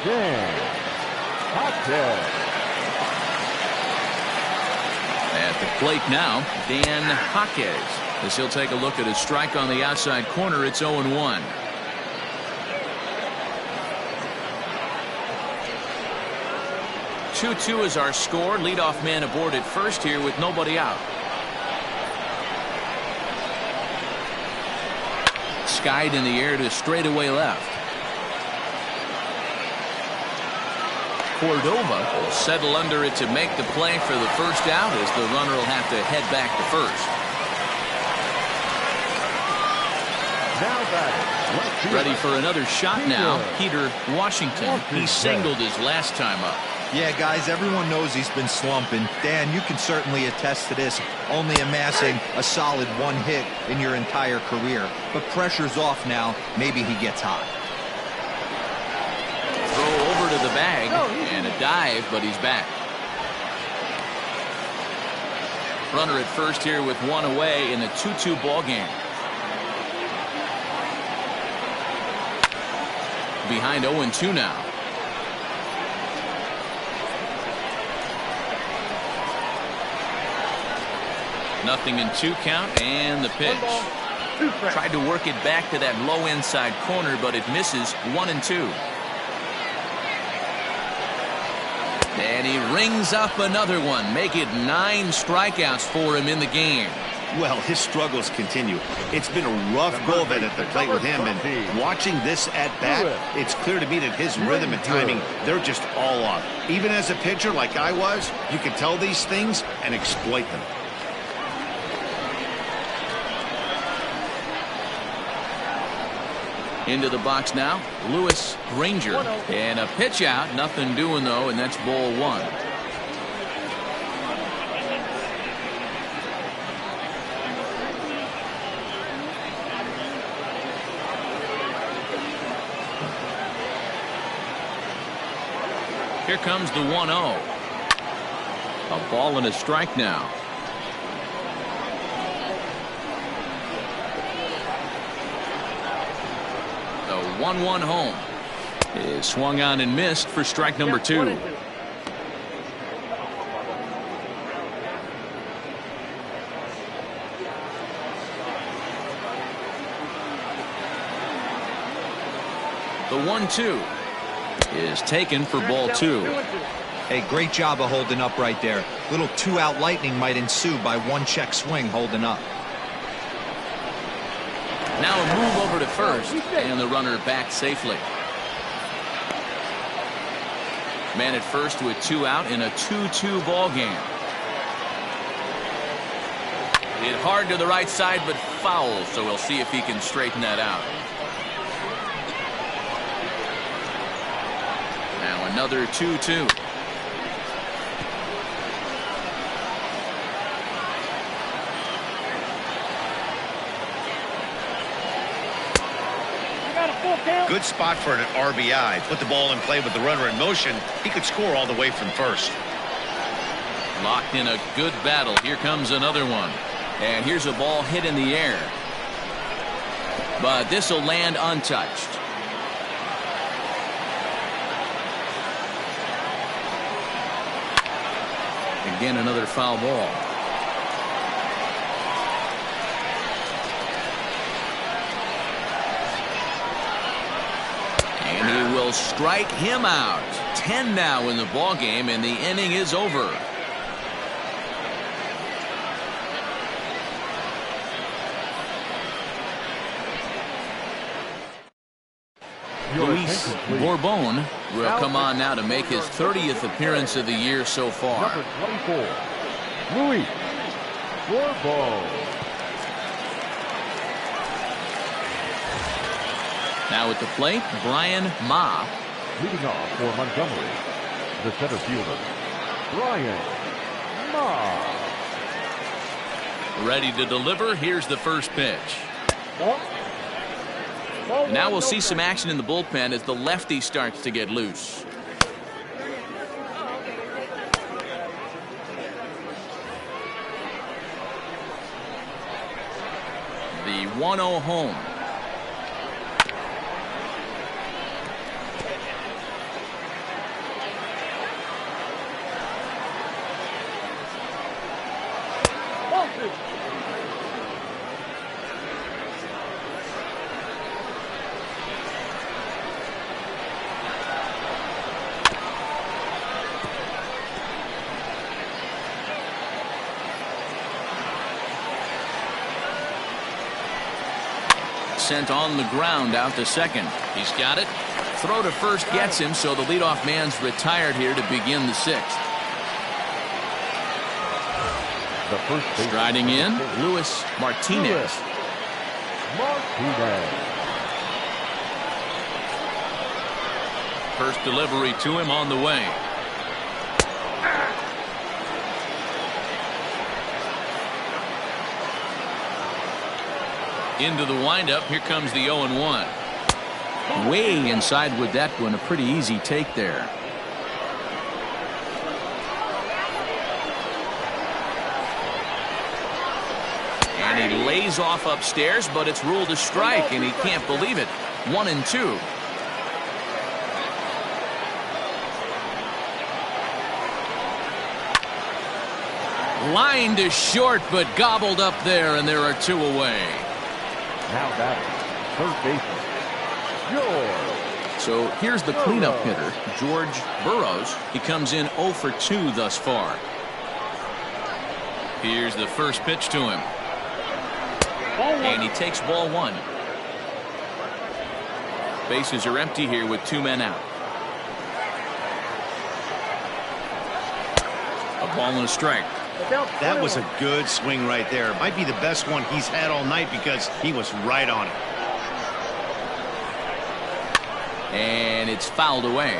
Dan Hopkins. At the plate now, Dan Hopkins. As he'll take a look at his strike on the outside corner, it's 0-1. Two is our score. Leadoff man aboard at first here with nobody out. Skied in the air to straightaway left. Cordova will settle under it to make the play for the first out, as the runner will have to head back to first. Now batting, Ready for another shot now, Peter Washington. He singled his last time up. Yeah, guys, everyone knows he's been slumping. Dan, you can certainly attest to this, only amassing a solid 1 hit in your entire career. But pressure's off now. Maybe he gets hot. Throw over to the bag and a dive, but he's back. Runner at first here with 1 away in a 2-2 ball game. Behind 0-2 now. Nothing in 2 count, and the pitch. Tried to work it back to that low inside corner, but it misses. 1-2. And he rings up another one. Make it 9 strikeouts for him in the game. Well, his struggles continue. It's been a rough go of it at the plate with him, and watching this at bat, it's clear to me that his rhythm and timing, they're just all off. Even as a pitcher like I was, you can tell these things and exploit them. Into the box now, Lewis Granger. And a pitch out, nothing doing though, and that's ball 1. Here comes the 1-0. A ball and a strike now. The 1-1 home is swung on and missed for strike number 2. The 1-2 is taken for ball 2. Hey, great job of holding up right there. Little 2-out lightning might ensue by 1 check swing holding up. Now a move over to first, and the runner back safely. Man at first with 2 out in a 2-2 ball game. Hit hard to the right side, but foul, so we'll see if he can straighten that out. Now another 2-2. Good spot for an RBI. Put the ball in play with the runner in motion. He could score all the way from first. Locked in a good battle. Here comes another one. And here's a ball hit in the air. But this will land untouched. Again, another foul ball. And he will strike him out. 10 now in the ball game, and the inning is over. Luis Bourbon will come on now to make his 30th appearance of the year so far. Number 24, Luis Bourbon. Now at the plate, Brian Ma. Leading off for Montgomery, the center fielder, Brian Ma. Ready to deliver. Here's the first pitch. Ball. Ball Now one, we'll no see some strikes. action in the bullpen as the lefty starts to get loose. The 1-0 home. Ball two. Sent on the ground out to second. He's got it. Throw to first gets him, so the leadoff man's retired here to begin the sixth. The first base Striding in, Luis Martinez. Luis Martinez. First delivery to him on the way. Into the windup. Here comes the 0-1. Way inside with that one. A pretty easy take there. And he lays off upstairs, but it's ruled a strike, and he can't believe it. 1-2. Line to short, but gobbled up there, and there are two away. Now batting, third baseman, George. So here's the cleanup hitter, George Burrows. He comes in 0 for 2 thus far. Here's the first pitch to him. And he takes ball one. Bases are empty here with 2 men out. A ball and a strike. That was a good swing right there. Might be the best one he's had all night because he was right on it. And it's fouled away.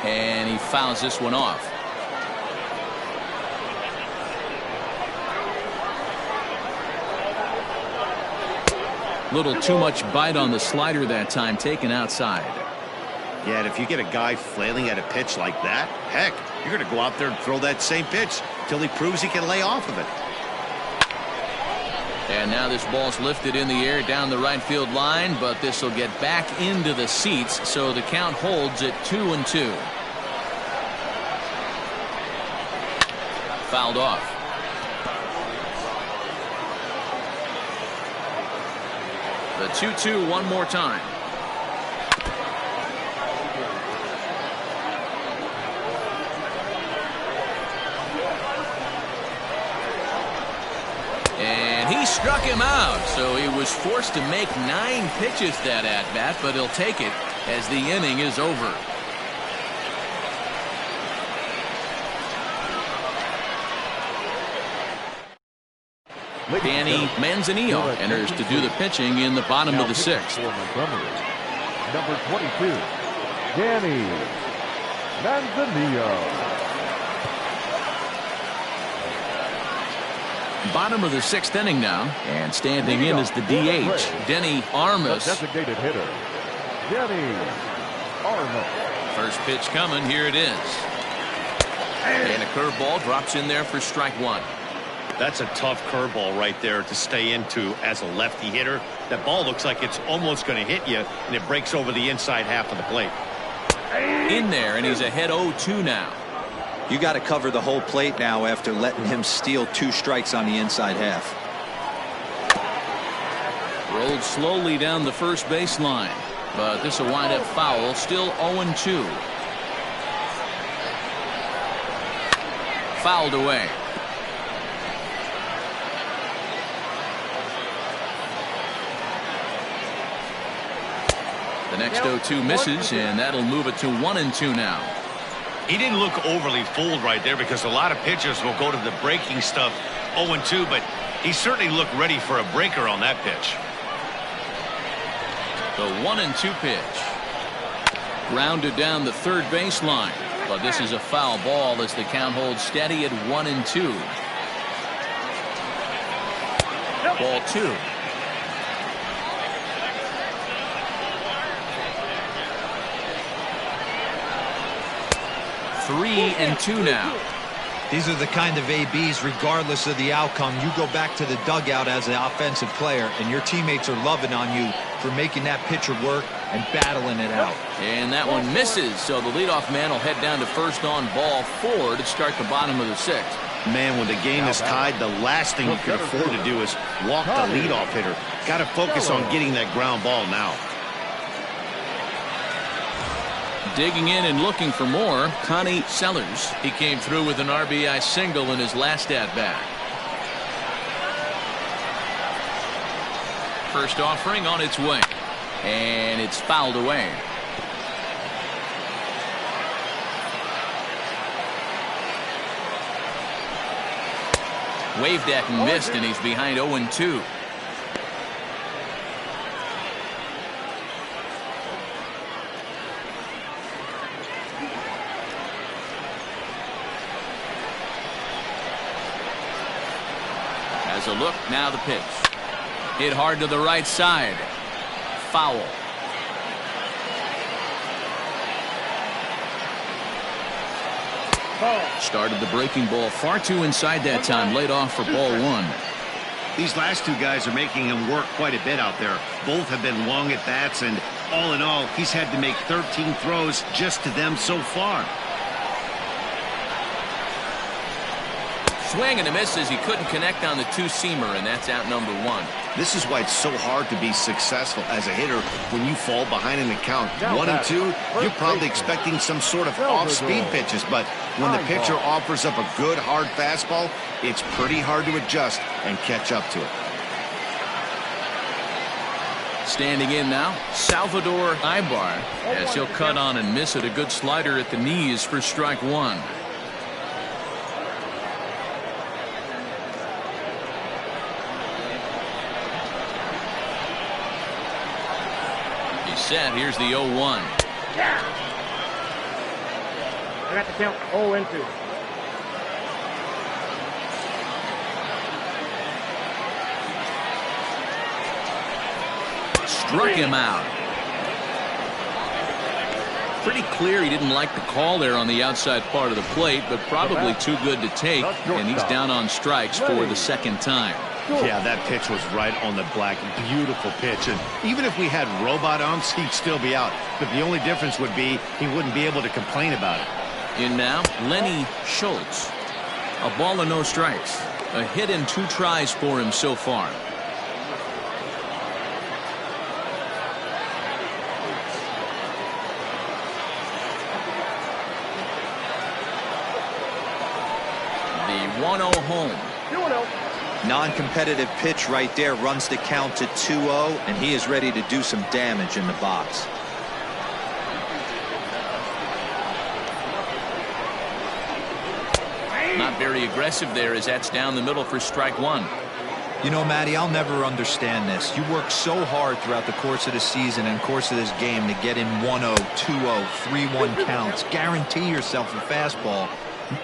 And he fouls this one off. Little too much bite on the slider that time, taken outside. Yeah, and if you get a guy flailing at a pitch like that, heck, you're going to go out there and throw that same pitch till he proves he can lay off of it. And now this ball's lifted in the air down the right field line, but this will get back into the seats, so the count holds at 2-2. Fouled off. The 2-2 one more time. And he struck him out, so he was forced to make 9 pitches that at bat, but he'll take it as the inning is over. Danny Manzanillo enters to do the pitching in the bottom of the 6th. Number 22, Danny Manzanillo. Bottom of the 6th inning now, and standing in is the DH, Denny Armas. The designated hitter, Denny Armas. First pitch coming, here it is. And a curveball drops in there for strike one. That's a tough curveball right there to stay into as a lefty hitter. That ball looks like it's almost going to hit you, and it breaks over the inside half of the plate. In there, and he's ahead 0-2 now. You got to cover the whole plate now after letting him steal 2 strikes on the inside half. Rolled slowly down the first baseline, but this will wind up foul. Still 0-2. Fouled away. The next 0-2 misses, and that'll move it to 1-2 now. He didn't look overly fooled right there because a lot of pitchers will go to the breaking stuff 0-2, but he certainly looked ready for a breaker on that pitch. The 1-2 pitch. Grounded down the third baseline, but this is a foul ball as the count holds steady at 1-2. Ball 2. Three and 2 now. These are the kind of ABs, regardless of the outcome, you go back to the dugout as an offensive player, and your teammates are loving on you for making that pitcher work and battling it out. And that one misses, so the leadoff man will head down to first on ball 4 to start the bottom of the 6th. Man, when the game is tied, the last thing you can afford to do is walk the leadoff hitter. Got to focus on getting that ground ball now. Digging in and looking for more, Connie Sellers. He came through with an RBI single in his last at-bat. First offering on its way, and it's fouled away. Waved at and missed, and he's behind 0-2. Has a look, now the pitch. Hit hard to the right side. Foul. Started the breaking ball far too inside that time. Laid off for ball 1. These last two guys are making him work quite a bit out there. Both have been long at bats, and all in all, he's had to make 13 throws just to them so far. Swing and a miss as he couldn't connect on the two-seamer, and that's out number 1. This is why it's so hard to be successful as a hitter when you fall behind in the count. 1-2, you're probably expecting some sort of off-speed pitches, but when the pitcher offers up a good, hard fastball, it's pretty hard to adjust and catch up to it. Standing in now, Salvador Ibar, as he'll cut on and miss it. A good slider at the knees for strike 1. Set. Here's the 0-1. Yeah. I got the count 0-2. Struck him out. Pretty clear he didn't like the call there on the outside part of the plate, but probably too good to take, and he's down on strikes for the second time. Yeah, that pitch was right on the black. Beautiful pitch. And even if we had robot umps, he'd still be out. But the only difference would be he wouldn't be able to complain about it. In now, Lenny Schultz. A ball and no strikes. A hit and 2 tries for him so far. The 1-0 home. 2-0. Non-competitive pitch right there, runs the count to 2-0, and he is ready to do some damage in the box. Not very aggressive there as that's down the middle for strike 1. You know, Matty, I'll never understand this. You work so hard throughout the course of the season and course of this game to get in 1-0, 2-0, 3-1 counts. Guarantee yourself a fastball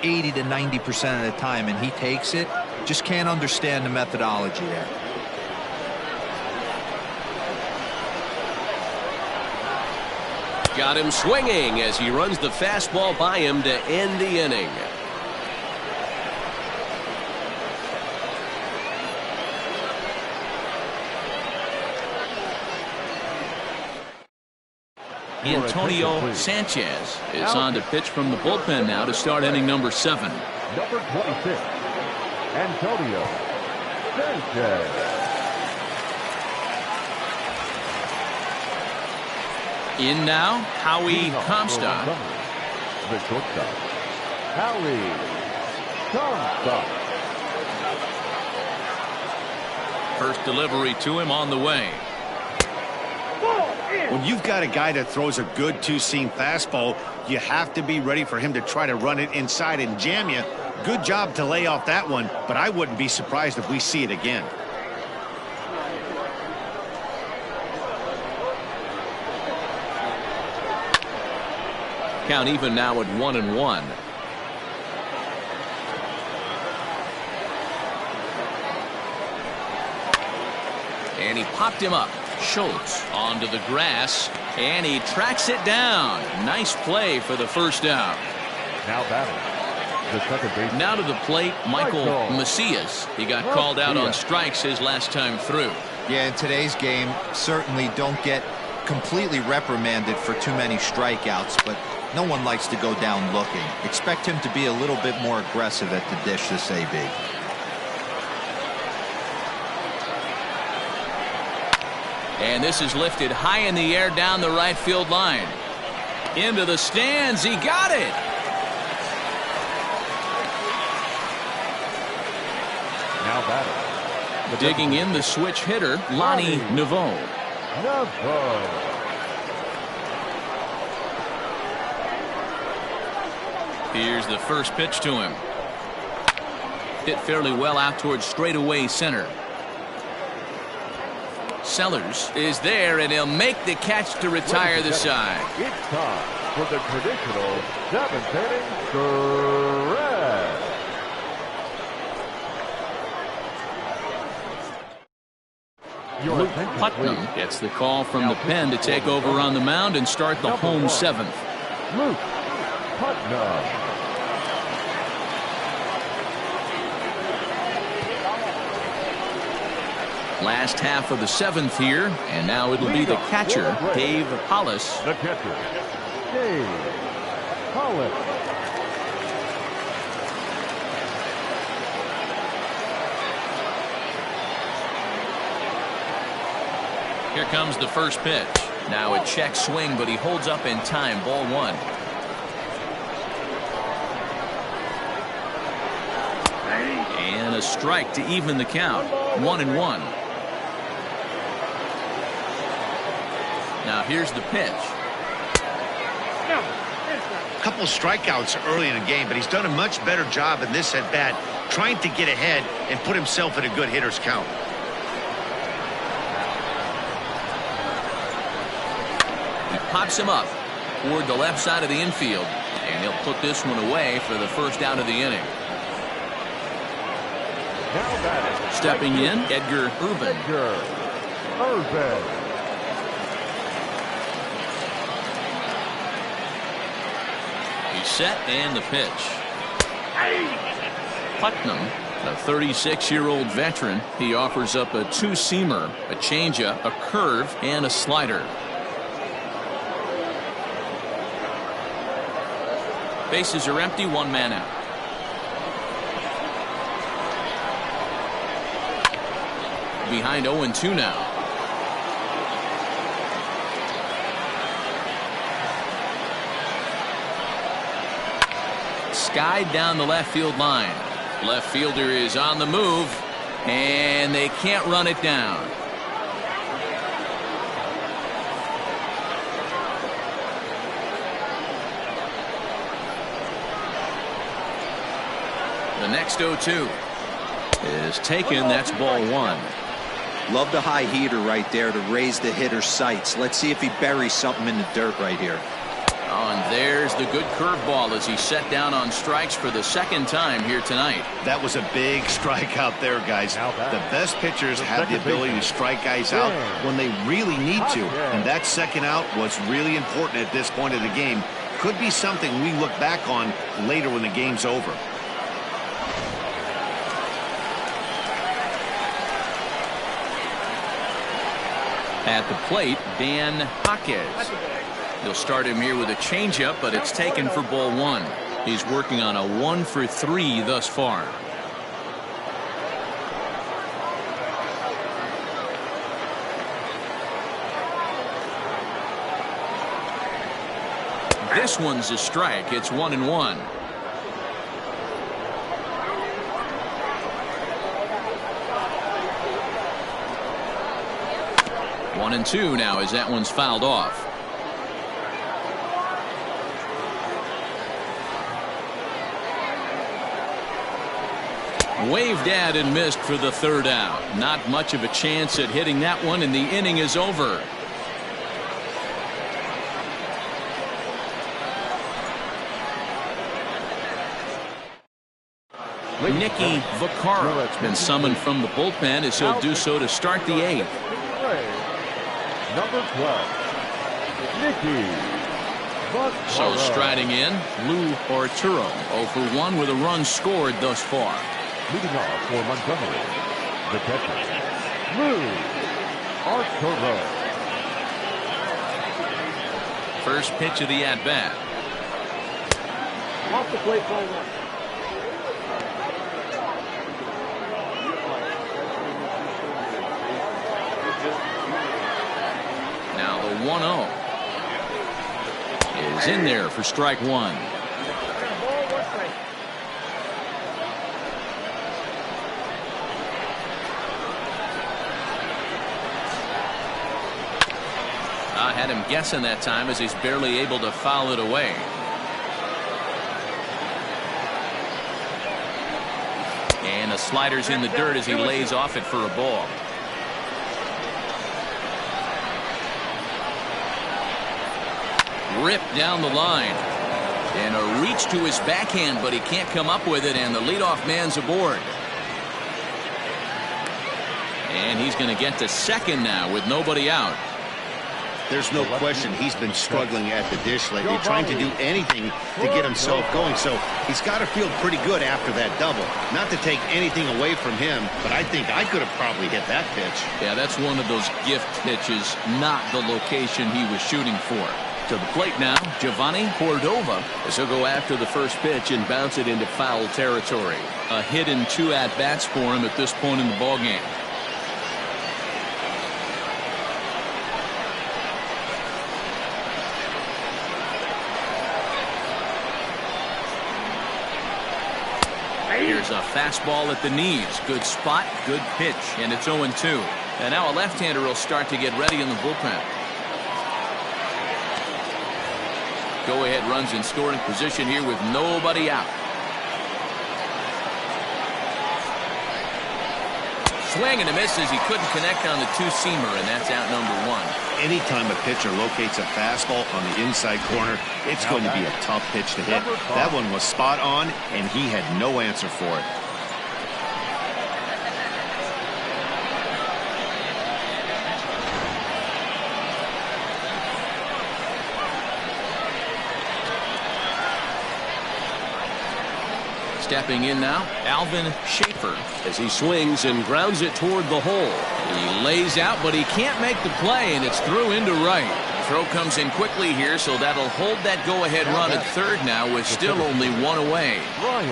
80 to 90% of the time, and he takes it. Just can't understand the methodology there. Got him swinging as he runs the fastball by him to end the inning. Antonio Sanchez is on to pitch from the bullpen now to start inning number 7. Number 26, Antonio Sanchez. In now, Howie Comstock. The shortstop, Howie Comstock. First delivery to him on the way. When you've got a guy that throws a good two-seam fastball, you have to be ready for him to try to run it inside and jam you. Good job to lay off that one, but I wouldn't be surprised if we see it again. Count even now at 1-1. And he popped him up. Schultz onto the grass, and he tracks it down. Nice play for the first down. Now batting. The second baseman. Now to the plate, Michael Macias. He got called out on strikes his last time through. Yeah, in today's game, certainly don't get completely reprimanded for too many strikeouts, but no one likes to go down looking. Expect him to be a little bit more aggressive at the dish this AB. And this is lifted high in the air down the right field line. Into the stands. He got it. Now batting. Digging in the switch hitter, Lonnie Naveau. Here's the first pitch to him. Hit fairly well out towards straightaway center. Sellers is there, and he'll make the catch to retire the side. It's time for the traditional seventh-inning stretch. Luke Putnam gets the call from the pen to take over on the mound and start the home seventh. Luke Putnam. Last half of the seventh here, and now it'll be the catcher, Dave Hollis. The catcher, Dave Hollis. Here comes the first pitch. Now a check swing, but he holds up in time. Ball one. And a strike to even the count. 1-1. Now here's the pitch. A couple strikeouts early in the game, but he's done a much better job in this at bat, trying to get ahead and put himself in a good hitter's count. He pops him up toward the left side of the infield, and he'll put this one away for the first out of the inning. Stepping in, Edgar Urban. He's set, and the pitch. Putnam, a 36-year-old veteran. He offers up a two-seamer, a changeup, a curve, and a slider. Bases are empty, one man out. Behind 0-2 now. Skied down the left field line. Left fielder is on the move, and they can't run it down. The next 0-2 is taken. That's ball one. Love the high heater right there to raise the hitter's sights. Let's see if he buries something in the dirt right here. Oh, and there's the good curveball as he set down on strikes for the second time here tonight. That was a big strikeout there, guys. The best pitchers have the ability to strike guys out when they really need to, and that second out was really important at this point of the game. Could be something we look back on later when the game's over. At the plate, Dan Jaquez. They'll start him here with a changeup, but it's taken for ball one. He's working on a 1-for-3 thus far. This one's a strike. It's 1-1. 1-2 now as that one's fouled off. Waved at and missed for the third out. Not much of a chance at hitting that one, and the inning is over. Nicky Vaccaro has been summoned from the bullpen as he'll do so to start the eighth. Number 12, Nicky Vaccaro. So striding in, Lou Arturo, 0 for 1 with a run scored thus far. Leading off for Montgomery, the catcher, Lou Arturo. First pitch of the at-bat. Off the plate, ball one. Now the 1-0 is in there for strike one. I had him guessing that time as he's barely able to foul it away. And the slider's in the dirt as he lays off it for a ball. Ripped down the line. And a reach to his backhand, but he can't come up with it, and the leadoff man's aboard. And he's going to get to second now with nobody out. There's no question he's been struggling at the dish lately, trying to do anything to get himself going. So he's got to feel pretty good after that double. Not to take anything away from him, but I think I could have probably hit that pitch. Yeah, that's one of those gift pitches, not the location he was shooting for. To the plate now, Giovanni Cordova as he'll go after the first pitch and bounce it into foul territory. A hit in 2 at-bats for him at this point in the ballgame. Here's a fastball at the knees. Good spot, good pitch, and it's 0-2. And now a left-hander will start to get ready in the bullpen. Go-ahead runs in scoring position here with nobody out. Swing and a miss as he couldn't connect on the two-seamer, and that's out number 1. Anytime a pitcher locates a fastball on the inside corner, it's going to be a tough pitch to hit. That one was spot on, and he had no answer for it. Stepping in now, Alvin Schaefer. As he swings and grounds it toward the hole. He lays out, but he can't make the play, and it's through into right. Throw comes in quickly here, so that'll hold that go-ahead run at third now with still only 1 away. Brian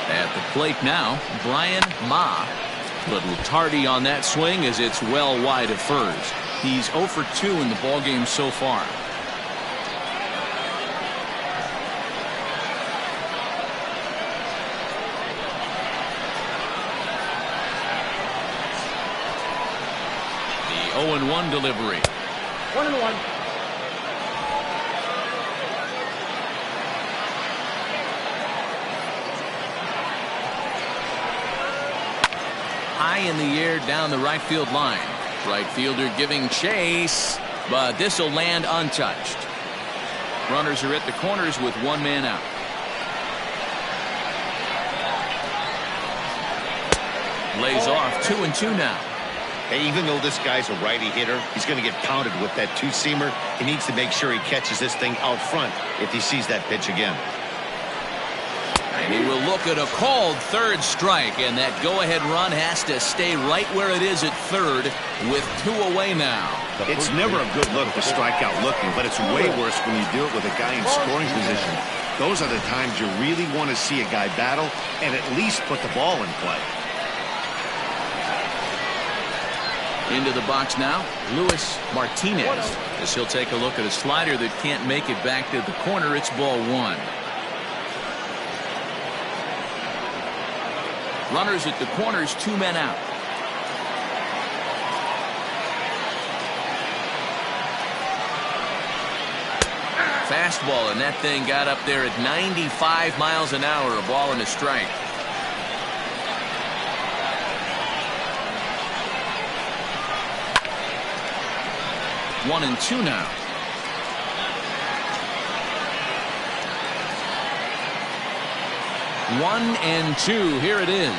At the plate now, Brian Ma. Little tardy on that swing as it's well wide of first. He's 0 for 2 in the ballgame so far. The 0-1 delivery. 1-1. High in the air down the right field line. Right fielder giving chase, but this will land untouched. Runners are at the corners with 1 man out. Lays off 2-2 now. Hey, even though this guy's a righty hitter, he's going to get pounded with that two-seamer. He needs to make sure he catches this thing out front if he sees that pitch again. And he will look at a called third strike, and that go-ahead run has to stay right where it is at third with 2 away now. It's never a good look to strike out looking, but it's way worse when you do it with a guy in scoring position. Those are the times you really want to see a guy battle and at least put the ball in play. Into the box now, Luis Martinez. As he'll take a look at a slider that can't make it back to the corner. It's ball 1. Runners at the corners, 2 men out. Fastball, and that thing got up there at 95 miles an hour, a ball and a strike. One and two now. One and two. Here it is.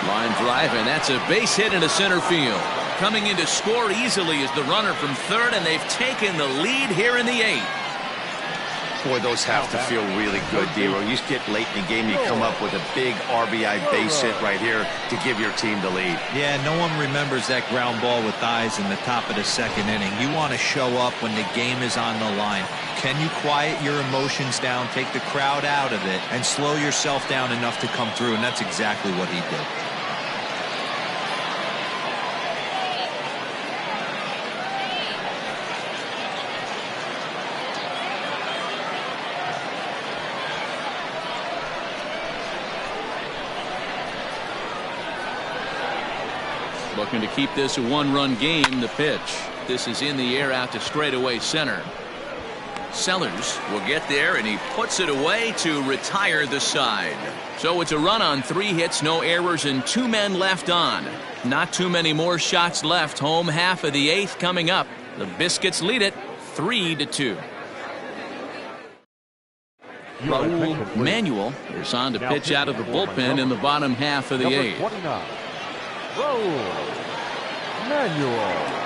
Line drive, and that's a base hit into center field. Coming in to score easily is the runner from third, and they've taken the lead here in the 8th. Boy, those have to feel really good, Dero. You get late in the game, you come up with a big RBI base hit right here to give your team the lead. Yeah, no one remembers that ground ball with eyes in the top of the 2nd inning. You want to show up when the game is on the line. Can you quiet your emotions down, take the crowd out of it, and slow yourself down enough to come through? And that's exactly what he did. Looking to keep this a 1-run game. The pitch. This is in the air out to straightaway center. Sellers will get there, and he puts it away to retire the side. So it's a run on 3 hits, no errors, and 2 men left on. Not too many more shots left. Home half of the 8th coming up. The Biscuits lead it 3-2. Raul Manuel is on to pitch out of the bullpen in the bottom half of the 8th. Raul Manuel.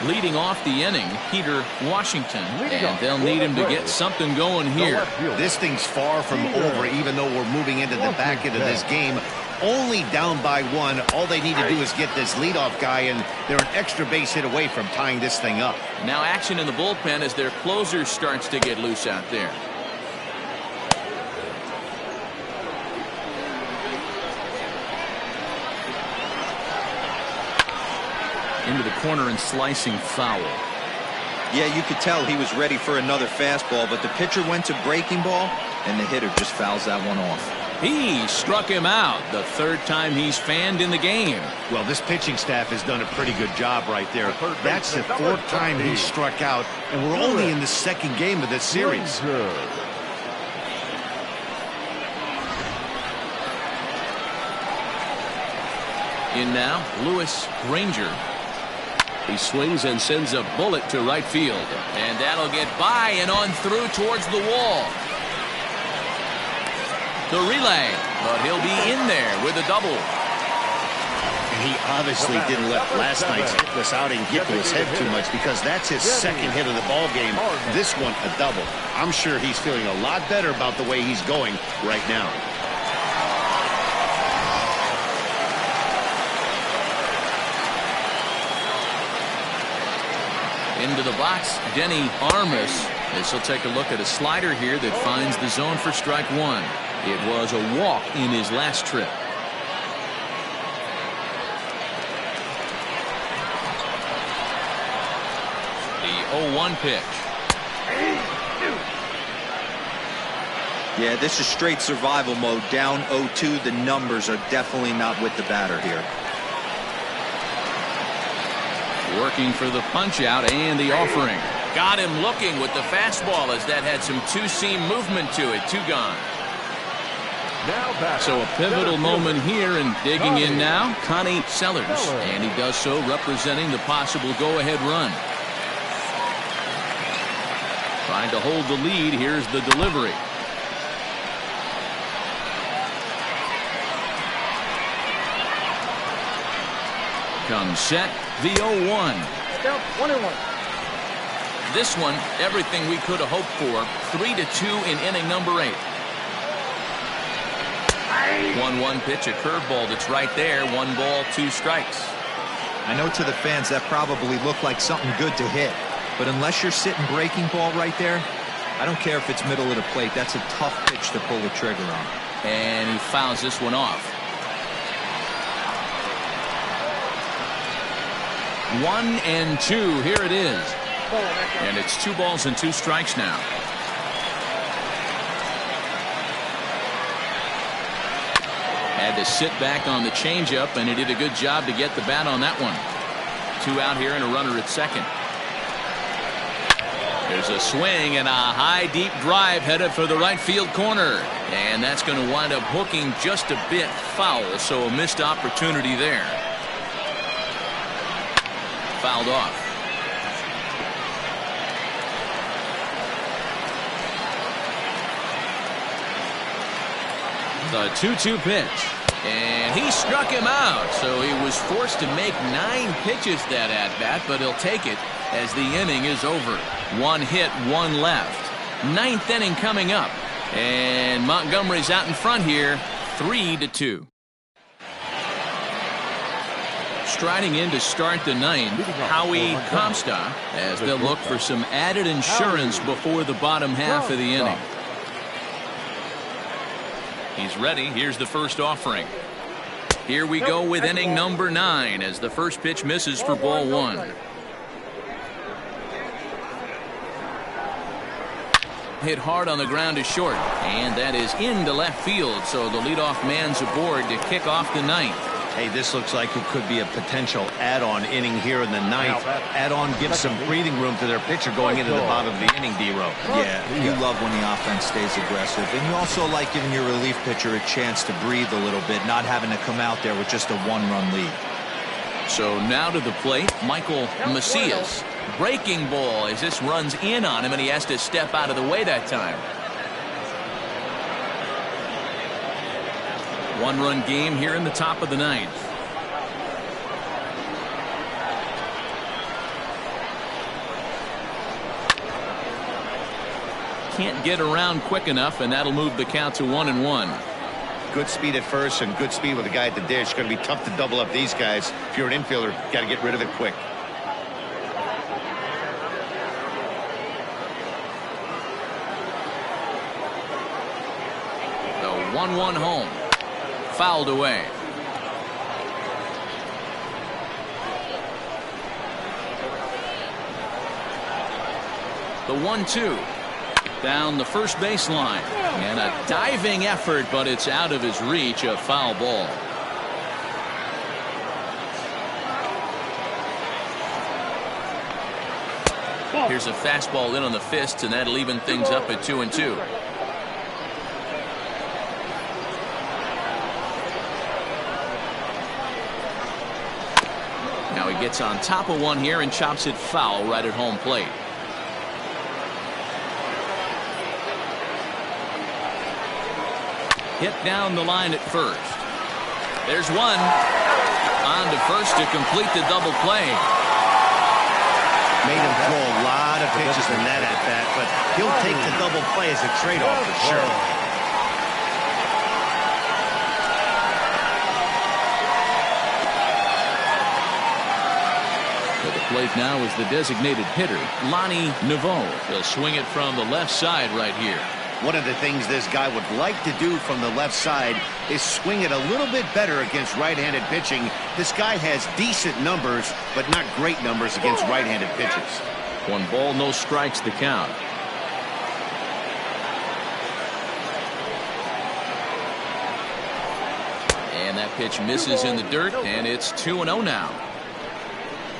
Leading off the inning, Peter Washington, and they'll need him to get something going here. This thing's far from over, even though we're moving into the back end of this game. Only down by 1. All they need to do is get this leadoff guy, and they're an extra base hit away from tying this thing up. Now action in the bullpen as their closer starts to get loose out there. Into the corner and slicing foul. Yeah, you could tell he was ready for another fastball, but the pitcher went to breaking ball, and the hitter just fouls that one off. He struck him out, the 3rd time he's fanned in the game. Well, this pitching staff has done a pretty good job right there. That's the 4th time he struck out, and we're only in the 2nd game of this series. In now, Lewis Granger. He swings and sends a bullet to right field. And that'll get by and on through towards the wall. The relay, but he'll be in there with a double. And he obviously didn't let last night's hitless outing get to his head too much, because that's his 2nd hit of the ball game. This one a double. I'm sure he's feeling a lot better about the way he's going right now. Into the box, Denny Armas. This will take a look at a slider here that finds the zone for strike 1. It was a walk in his last trip. The 0-1 pitch. Yeah, this is straight survival mode. Down 0-2. The numbers are definitely not with the batter here. Working for the punch out and the offering. Got him looking with the fastball, as that had some 2-seam movement to it. 2 gone. So a pivotal moment here, and digging in now, Connie Sellers. And he does so representing the possible go-ahead run. Trying to hold the lead. Here's the delivery. Comes set. The 0-1. Count 1-1. This one, everything we could have hoped for. 3-2 in inning number 8. 1-1 pitch, a curveball that's right there. 1 ball, 2 strikes. I know to the fans that probably looked like something good to hit, but unless you're sitting breaking ball right there, I don't care if it's middle of the plate. That's a tough pitch to pull the trigger on. And he fouls this one off. 1-2. Here it is. And it's 2 balls and 2 strikes now. Had to sit back on the changeup, and he did a good job to get the bat on that one. 2 out here and a runner at second. There's a swing and a high deep drive headed for the right field corner. And that's going to wind up hooking just a bit foul, so a missed opportunity there. Fouled off. The 2-2 pitch. And he struck him out, so he was forced to make 9 pitches that at-bat, but he'll take it as the inning is over. 1 hit, 1 left. 9th inning coming up, and Montgomery's out in front here, 3-2. Striding in to start the 9th, Howie Comstock, as they'll look for some added insurance before the bottom half of the inning. He's ready. Here's the first offering. Here we go with inning number 9 as the first pitch misses for ball 1. Hit hard on the ground to short, and that is into left field, so the leadoff man's aboard to kick off the 9th. Hey, this looks like it could be a potential add-on inning here in the 9th. Add-on gives some breathing room to their pitcher going into the bottom of the inning, D-Row. Yeah, you love when the offense stays aggressive, and you also like giving your relief pitcher a chance to breathe a little bit, not having to come out there with just a 1-run lead. So now to the plate, Michael Macias. Breaking ball as this runs in on him, and he has to step out of the way that time. 1-run game here in the top of the 9th. Can't get around quick enough, and that'll move the count to 1-1. Good speed at first and good speed with the guy at the dish. Going to be tough to double up these guys. If you're an infielder, got to get rid of it quick. The 1-1 home. Fouled away. The 1-2 down the first baseline, and a diving effort, but it's out of his reach. A foul ball. Here's a fastball in on the fist, and that'll even things up at 2-2. Now he gets on top of one here and chops it foul right at home plate. Hit down the line at first. There's one. On to first to complete the double play. Made him throw a lot of pitches in that at bat, but he'll take the double play as a trade-off for sure. At the plate now is the designated hitter, Lonnie Naveau. He'll swing it from the left side right here. One of the things this guy would like to do from the left side is swing it a little bit better against right-handed pitching. This guy has decent numbers, but not great numbers against right-handed pitchers. 1 ball, no strikes the count. And that pitch misses in the dirt, and it's 2-0 now.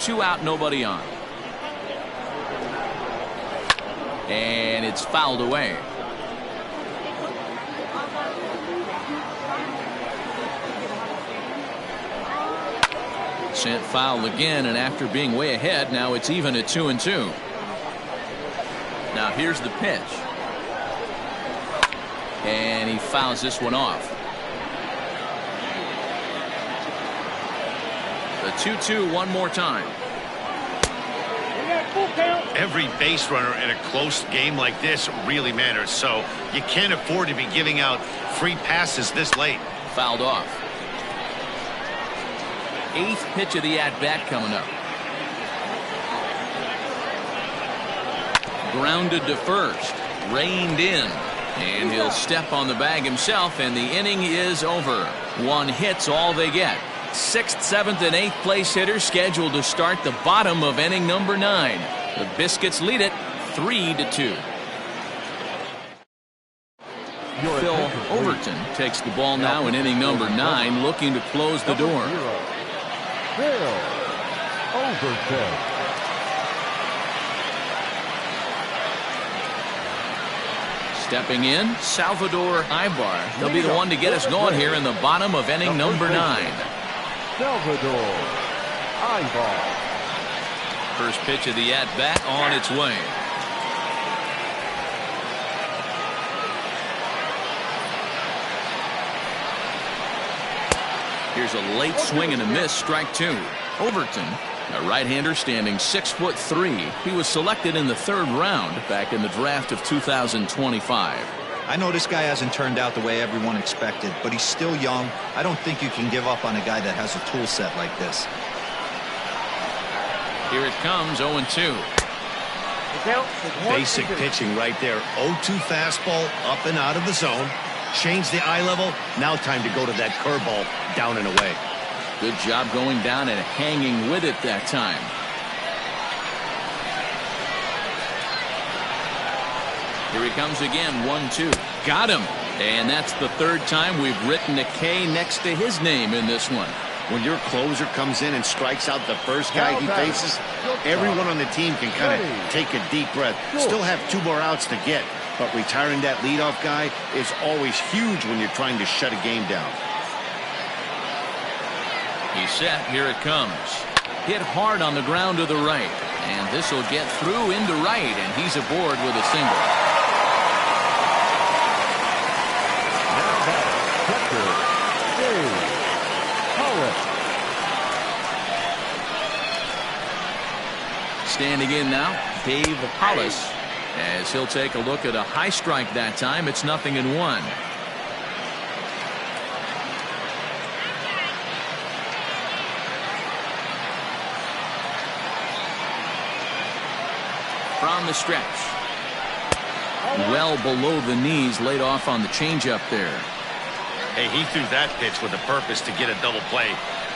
2 out, nobody on. And it's fouled away. Sent foul again, and after being way ahead, now it's even at 2-2. Now here's the pitch. And he fouls this one off. The 2-2 one more time. Every base runner in a close game like this really matters, so you can't afford to be giving out free passes this late. Fouled off. 8th pitch of the at-bat coming up. Grounded to first. Reined in. And he'll step on the bag himself, and the inning is over. 1 hit's all they get. 6th, 7th, and 8th place hitters scheduled to start the bottom of inning number 9. The Biscuits lead it 3-2. Phil Overton takes the ball now in inning number 9, looking to close the door. Phil Overton. Stepping in, Salvador Ibar. He'll be the one to get us going here in the bottom of inning number 9. Salvador Ibar. First pitch of the at-bat on its way. Here's a late swing and a miss, strike 2. Overton, a right-hander standing 6'3". He was selected in the 3rd round back in the draft of 2025. I know this guy hasn't turned out the way everyone expected, but he's still young. I don't think you can give up on a guy that has a tool set like this. Here it comes, 0-2. Basic pitching right there. 0-2 fastball up and out of the zone. Change the eye level. Now time to go to that curveball down and away. Good job going down and hanging with it that time. Here he comes again, 1-2. Got him. And that's the 3rd time we've written a K next to his name in this one. When your closer comes in and strikes out the first guy he faces, everyone on the team can kind of take a deep breath. Still have 2 more outs to get, but retiring that leadoff guy is always huge when you're trying to shut a game down. He's set. Here it comes. Hit hard on the ground to the right. And this will get through into right, and he's aboard with a single. Standing in now, Dave Hollis, as he'll take a look at a high strike that time. It's 0-1. From the stretch. Well below the knees, laid off on the changeup there. Hey, he threw that pitch with a purpose to get a double play.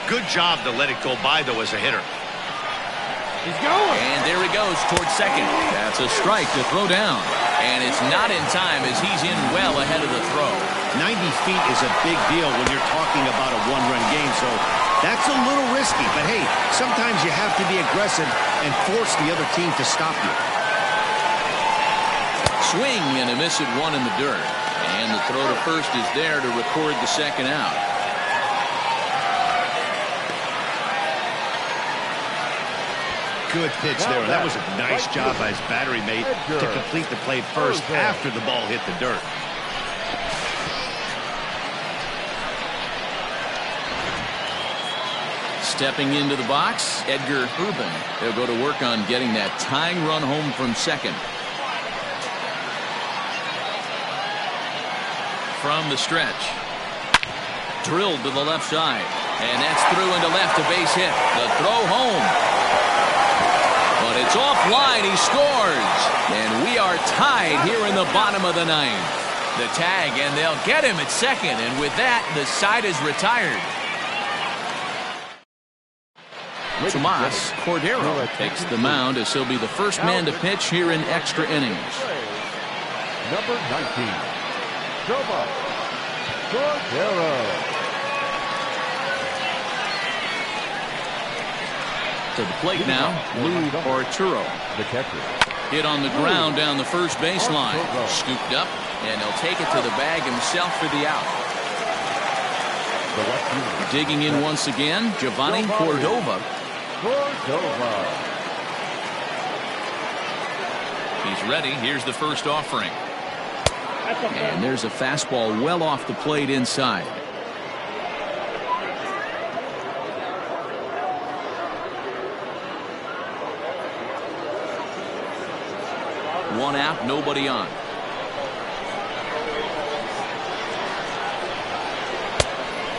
Good job to let it go by, though, as a hitter. He's going. And there he goes towards second. That's a strike to throw down. And it's not in time as he's in well ahead of the throw. 90 feet is a big deal when you're talking about a 1-run game, so that's a little risky. But, hey, sometimes you have to be aggressive and force the other team to stop you. Swing and a miss at 1 in the dirt. And the throw to first is there to record the second out. Good pitch there. That was a nice job by his battery mate to complete the play first after the ball hit the dirt. Stepping into the box, Edgar Urban. He'll go to work on getting that tying run home from second. From the stretch. Drilled to the left side. And that's through into left, a base hit. The throw home. But it's offline. He scores. And we are tied here in the bottom of the 9th. The tag, and they'll get him at second. And with that, the side is retired. Tomas Cordero takes the mound as he'll be the first man to pitch here in extra innings. Number 19, Tomas Cordero. To the plate now, Lou Arturo. The catcher. Hit on the ground down the first baseline. Scooped up, and he'll take it to the bag himself for the out. Digging in once again, Giovanni Cordova. He's ready. Here's the first offering. And there's a fastball well off the plate inside. One out, nobody on.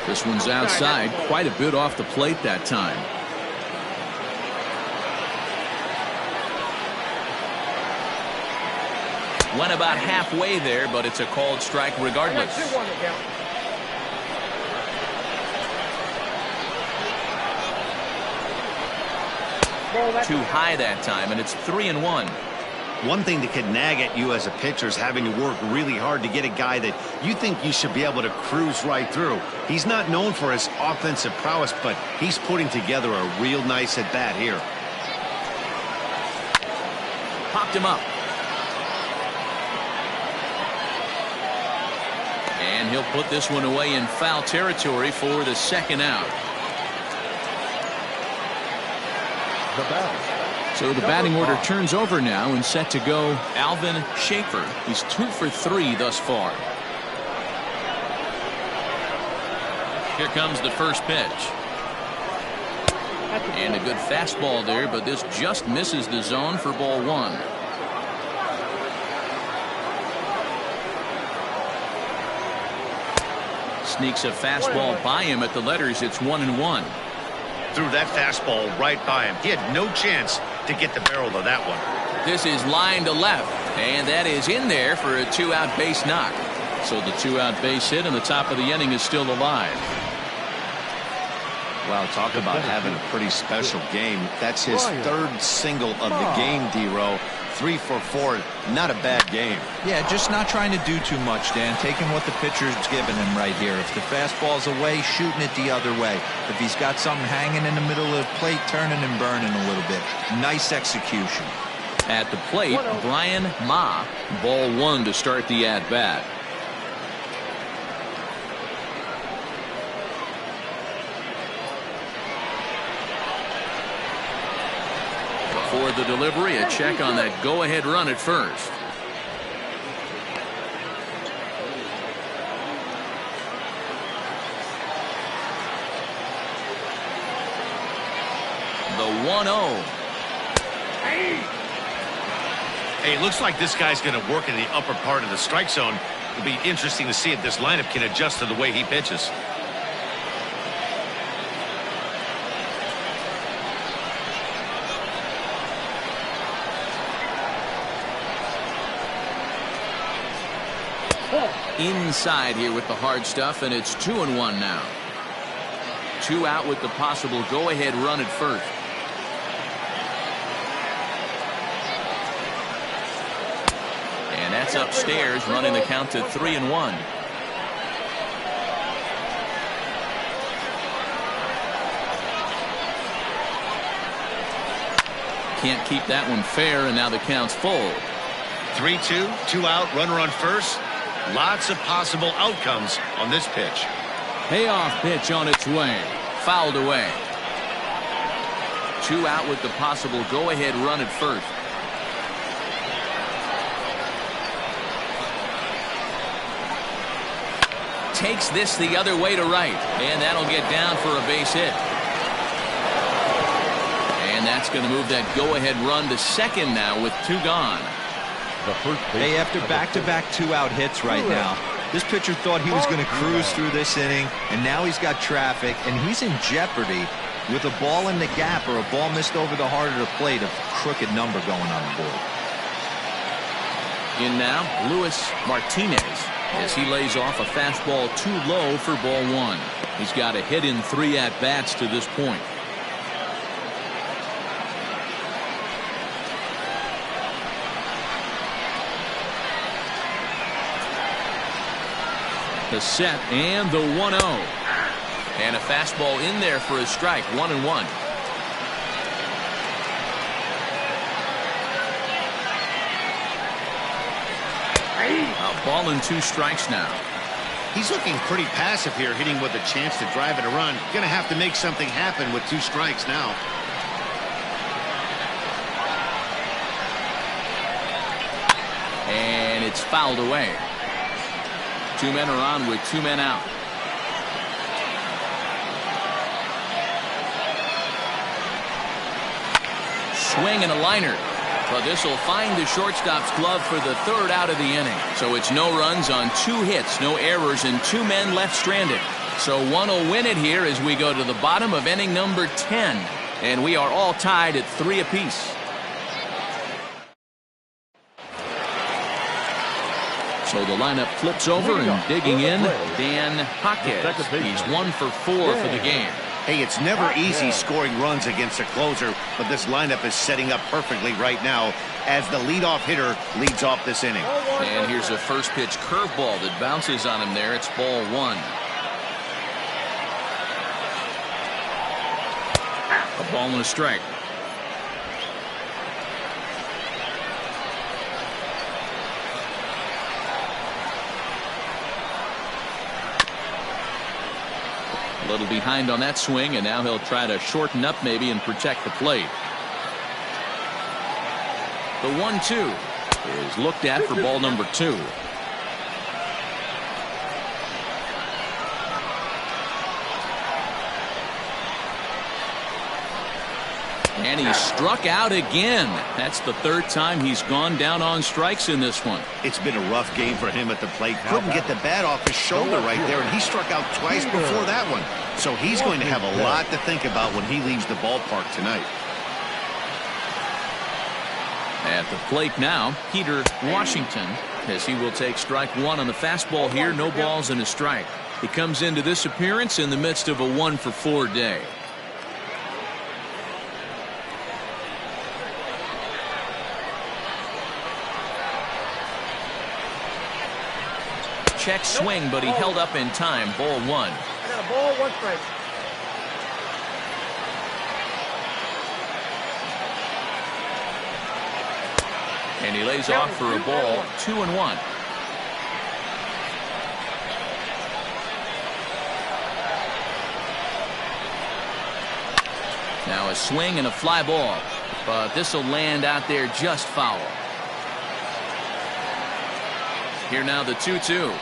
This one's outside, quite a bit off the plate that time. Went about halfway there, but it's a called strike regardless. Too high that time, and it's 3-1. One thing that could nag at you as a pitcher is having to work really hard to get a guy that you think you should be able to cruise right through. He's not known for his offensive prowess, but he's putting together a real nice at-bat here. Popped him up. And he'll put this one away in foul territory for the second out. The batter. So the batting order turns over now, and set to go Alvin Schaefer. He's 2 for 3 thus far. Here comes the first pitch. And a good fastball there, but this just misses the zone for ball 1. Sneaks a fastball by him at the letters. It's 1-1. Threw that fastball right by him. He had no chance to get the barrel of that one. This is line to left, and that is in there for a 2-out base knock. So the 2-out base hit, and the top of the inning is still alive. Wow, talk about having a pretty special game. That's his third single of the game, D-Row. 3 for 4, not a bad game. Yeah, just not trying to do too much, Dan. Taking what the pitcher's giving him right here. If the fastball's away, shooting it the other way. If he's got something hanging in the middle of the plate, turning and burning a little bit. Nice execution. At the plate, Brian Ma. Ball 1 to start the at-bat. For the delivery, a check on that go-ahead run at first. The 1-0. Hey, looks like this guy's going to work in the upper part of the strike zone. It'll be interesting to see if this lineup can adjust to the way he pitches. Inside here with the hard stuff, and it's 2-1 now. 2 out with the possible go-ahead run at first. And that's upstairs, running the count to 3-1. Can't keep that one fair, and now the count's full. 3-2, 2 out, runner on first. Lots of possible outcomes on this pitch. Payoff pitch on its way. Fouled away. 2 out with the possible go-ahead run at first. Takes this the other way to right, and that'll get down for a base hit. And that's going to move that go-ahead run to second now with 2 gone. Hey, after back-to-back 2-out hits right now, this pitcher thought he was going to cruise through this inning, and now he's got traffic, and he's in jeopardy with a ball in the gap or a ball missed over the heart of the plate, a crooked number going on the board. In now, Luis Martinez, as he lays off a fastball too low for ball 1. He's got a hit in 3 at-bats to this point. The set and the 1-0. And a fastball in there for a strike. 1-1. A ball and 2 strikes now. He's looking pretty passive here, hitting with a chance to drive it a run. Going to have to make something happen with 2 strikes now. And it's fouled away. 2 men are on with 2 men out. Swing and a liner. But this will find the shortstop's glove for the 3rd out of the inning. So it's no runs on 2 hits, no errors, and 2 men left stranded. So one will win it here as we go to the bottom of inning number 10. And we are all tied at 3 apiece. So the lineup flips over, and digging in, Dan Hockett. He's 1 for 4 for the game. Hey, it's never easy scoring runs against a closer, but this lineup is setting up perfectly right now as the leadoff hitter leads off this inning. And here's a first pitch curveball that bounces on him there. It's ball one. A ball and a strike. A little behind on that swing, and now he'll try to shorten up maybe and protect the plate. The 1-2 is looked at for ball number 2. And he struck out again. That's the third time he's gone down on strikes in this one. It's been a rough game for him at the plate. Couldn't get the bat off his shoulder right there, and he struck out twice before that one. So he's going to have a lot to think about when he leaves the ballpark tonight. At the plate now, Peter Washington, as he will take strike one on the fastball here. No balls and a strike. He comes into this appearance in the midst of a 1-for-4 day. Check swing, but he held up in time. Ball one. I got a ball, 1 strike. And he lays off for a ball. 2-1. Now a swing and a fly ball, but this will land out there just foul. Here now the 2-2.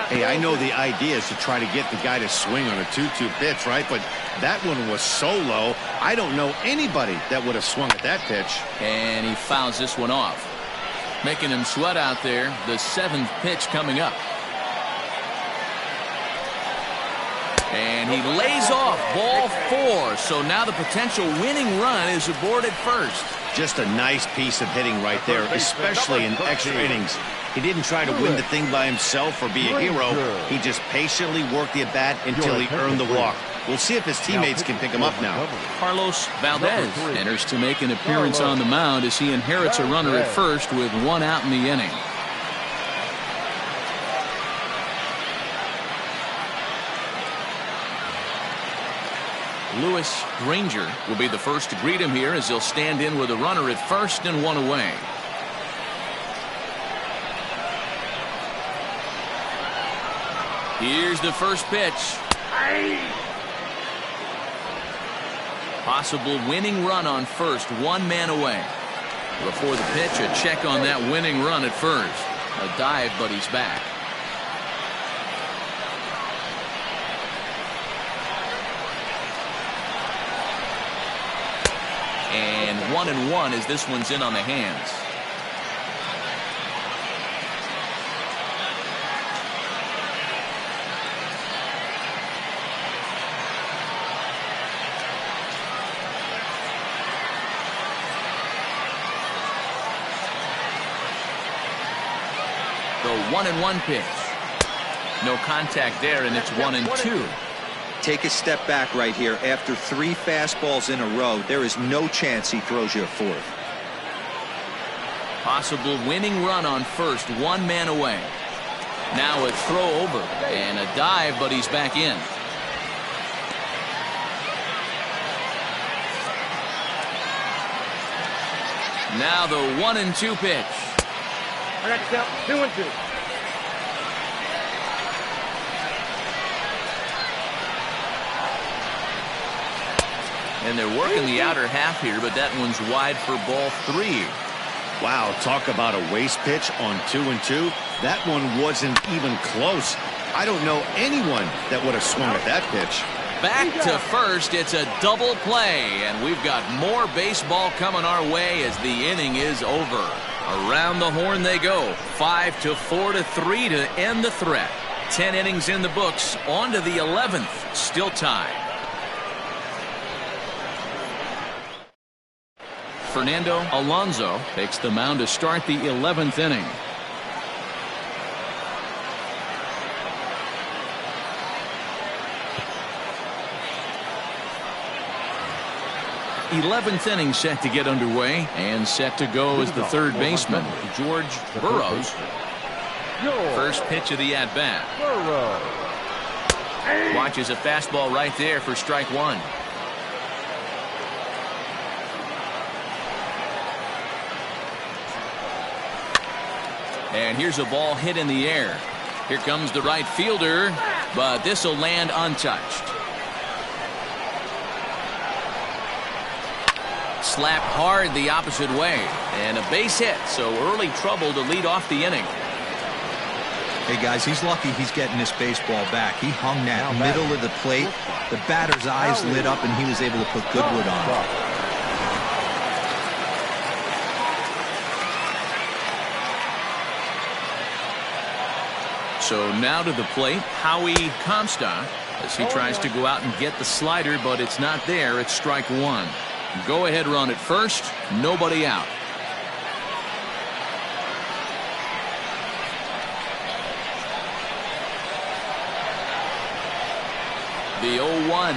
Hey, I know the idea is to try to get the guy to swing on a 2-2 pitch, right? But that one was so low, I don't know anybody that would have swung at that pitch. And he fouls this one off, making him sweat out there. The 7th pitch coming up. And he lays off ball 4. So now the potential winning run is aboard at first. Just a nice piece of hitting right there, especially in extra innings. He didn't try to win the thing by himself or be a hero. He just patiently worked the at-bat until he earned the walk. We'll see if his teammates can pick him up now. Carlos Valdez enters to make an appearance on the mound as he inherits a runner at first with 1 out in the inning. Lewis Granger will be the first to greet him here as he'll stand in with a runner at first and 1 away. Here's the first pitch. Possible winning run on first, 1 man away. Before the pitch, a check on that winning run at first. A dive, but he's back. And 1-1 as this one's in on the hands. The 1-1 pitch. No contact there, and it's 1-2. Take a step back right here. After 3 fastballs in a row, there is no chance he throws you a 4th. Possible winning run on first, 1 man away. Now a throw over and a dive, but he's back in. Now the 1-2 pitch. I got the count. 2-2. And they're working the outer half here, but that one's wide for ball 3. Wow, talk about a waste pitch on 2-2. That one wasn't even close. I don't know anyone that would have swung at that pitch. Back to first. It's a double play, and we've got more baseball coming our way as the inning is over. Around the horn they go. 5-4-3 to end the threat. 10 innings in the books. On to the 11th. Still tied. Fernando Alonso takes the mound to start the 11th inning. 11th inning set to get underway, and set to go is the third baseman, George Burroughs. First pitch of the at-bat. Watches a fastball right there for strike one. And here's a ball hit in the air. Here comes the right fielder, but this will land untouched. Slapped hard the opposite way, and a base hit, so early trouble to lead off the inning. Hey guys, he's lucky he's getting this baseball back. He hung that middle of the plate. The batter's eyes lit up, and he was able to put good wood on it. So now to the plate, Howie Comstock, as he tries to go out and get the slider, but it's not there. It's strike one. Go ahead run at first, nobody out. The 0-1.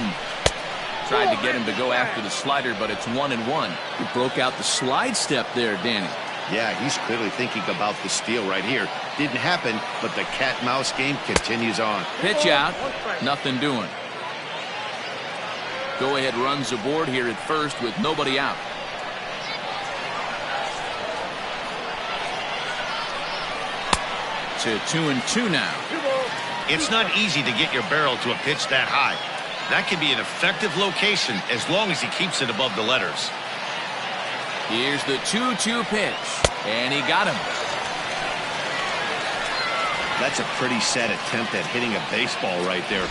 Tried to get him to go after the slider, but it's 1-1. He broke out the slide step there, Danny. Yeah, he's clearly thinking about the steal right here. Didn't happen, but the cat-mouse game continues on. Pitch out, nothing doing. Go ahead runs aboard here at first with nobody out. To 2-2 now. It's not easy to get your barrel to a pitch that high. That can be an effective location as long as he keeps it above the letters. Here's the 2-2 pitch, and he got him. That's a pretty sad attempt at hitting a baseball right there.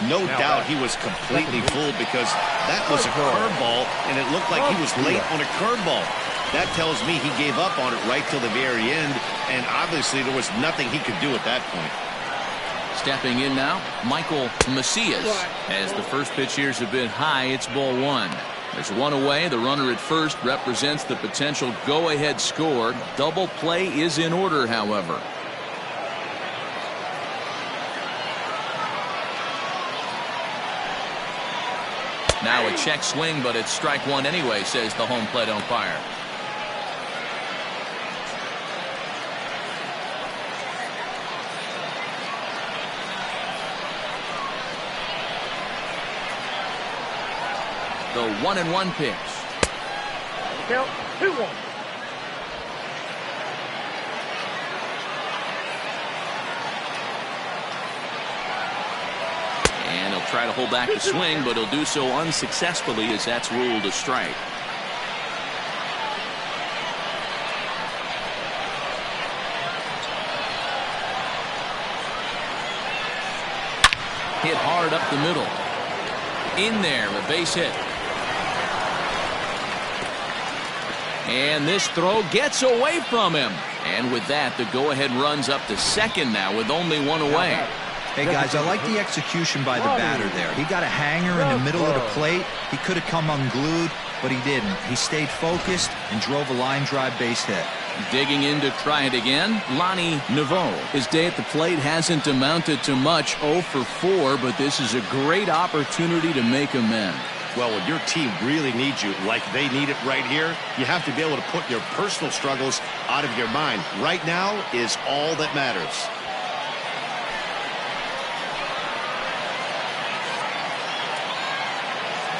No doubt he was completely fooled because that was a curveball, and it looked like he was late on a curveball. That tells me he gave up on it right till the very end, and obviously there was nothing he could do at that point. Stepping in now, Michael Macias. As the first pitch here is a bit high, it's ball one. There's one away. The runner at first represents the potential go-ahead score. Double play is in order, however. Now a check swing, but it's strike one anyway, says the home plate umpire. The 1-1 pitch. Count 2-1. And he'll try to hold back the swing, but he'll do so unsuccessfully as that's ruled a strike. Hit hard up the middle. In there, a base hit. And this throw gets away from him. And with that, the go-ahead runs up to second now with only one away. Hey, guys, I like the execution by the batter there. He got a hanger in the middle of the plate. He could have come unglued, but he didn't. He stayed focused and drove a line drive base hit. Digging in to try it again, Lonnie Naveau. His day at the plate hasn't amounted to much, 0 for 4, but this is a great opportunity to make amends. Well, when your team really needs you like they need it right here, you have to be able to put your personal struggles out of your mind. Right now is all that matters.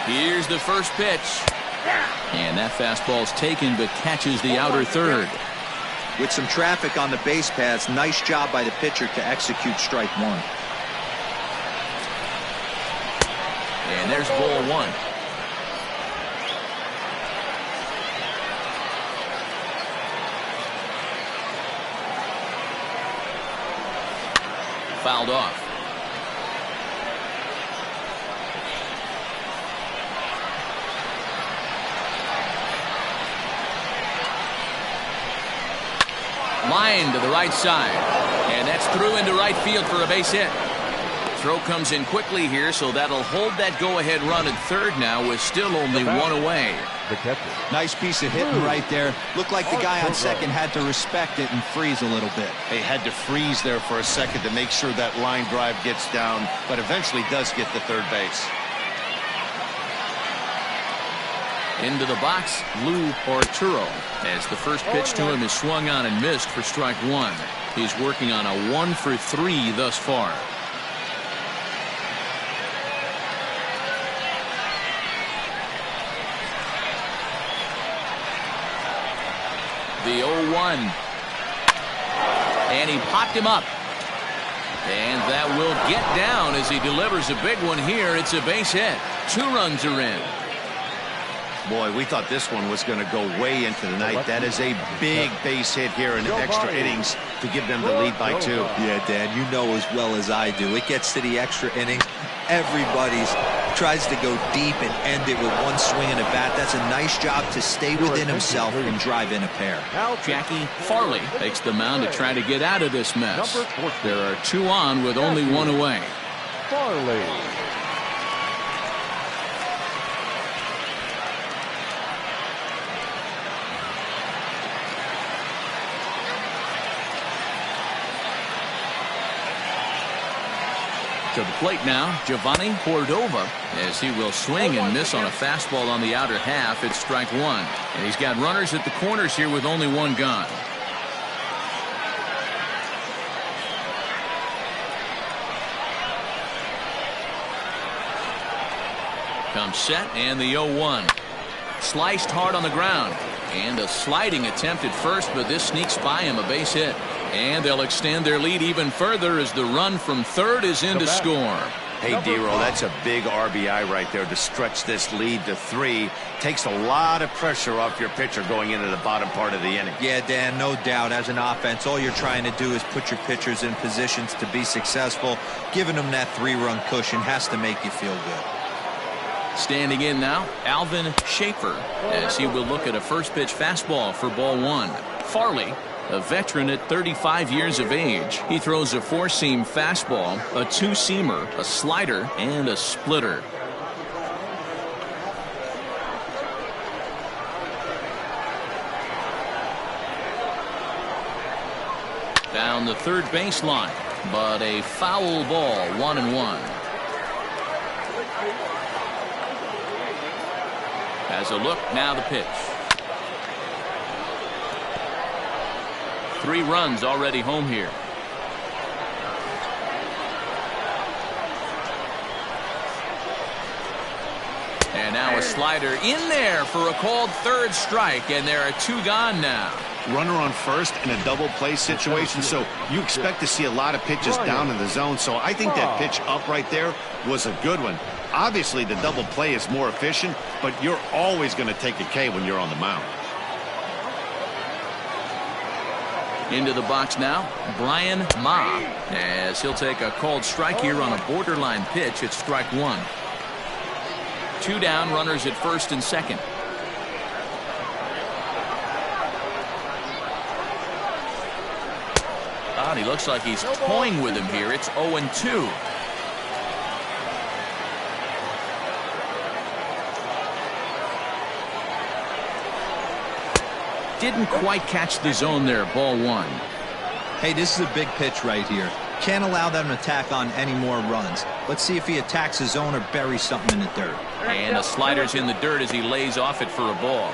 Here's the first pitch. And that fastball's taken but catches the outer third. With some traffic on the base paths, nice job by the pitcher to execute strike one. And there's ball one. Fouled off. Line to the right side. And that's through into right field for a base hit. Throw comes in quickly here, so that'll hold that go-ahead run at third now with still only one away. The catcher. Nice piece of hitting right there. Looked like the guy on second had to respect it and freeze a little bit. They had to freeze there for a second to make sure that line drive gets down, but eventually does get to third base. Into the box, Lou Arturo, as the first pitch to him is swung on and missed for strike one. He's working on a 1 for 3 thus far. The 0-1. And he popped him up. And that will get down as he delivers a big one here. It's a base hit. 2 runs are in. Boy, we thought this one was going to go way into the night. That is a big base hit here in extra innings to give them the lead by 2. Yeah, Dan, you know as well as I do. It gets to the extra innings. Everybody's tries to go deep and end it with one swing and a bat. That's a nice job to stay within himself and drive in a pair. Jackie Farley takes the mound to try to get out of this mess. There are 2 on with only 1 away. Farley. To the plate now, Giovanni Cordova, as he will swing and miss on a fastball on the outer half. It's strike 1. And he's got runners at the corners here with only 1 gone. Comes set and the 0-1. Sliced hard on the ground. And a sliding attempt at first, but this sneaks by him, a base hit. And they'll extend their lead even further as the run from third is in to score. Hey, D-Roll, that's a big RBI right there to stretch this lead to 3. Takes a lot of pressure off your pitcher going into the bottom part of the inning. Yeah, Dan, no doubt. As an offense, all you're trying to do is put your pitchers in positions to be successful. Giving them that 3-run cushion has to make you feel good. Standing in now, Alvin Schaefer, as he will look at a first pitch fastball for ball 1. Farley, a veteran at 35 years of age. He throws a 4-seam fastball, a 2-seamer, a slider, and a splitter. Down the third baseline, but a foul ball, 1-1. As a look, now the pitch. 3 runs already home here. And now a slider in there for a called third strike, and there are 2 gone now. Runner on first in a double play situation, so you expect to see a lot of pitches down in the zone. So I think that pitch up right there was a good one. Obviously, the double play is more efficient, but you're always going to take a K when you're on the mound. Into the box now, Brian Ma, as he'll take a called strike here on a borderline pitch at strike 1. 2 down, runners at first and second. God, he looks like he's toying with him here. It's 0-2. Didn't quite catch the zone there, ball 1. Hey, this is a big pitch right here. Can't allow them to tack on any more runs. Let's see if he attacks his zone or buries something in the dirt. And the slider's in the dirt as he lays off it for a ball.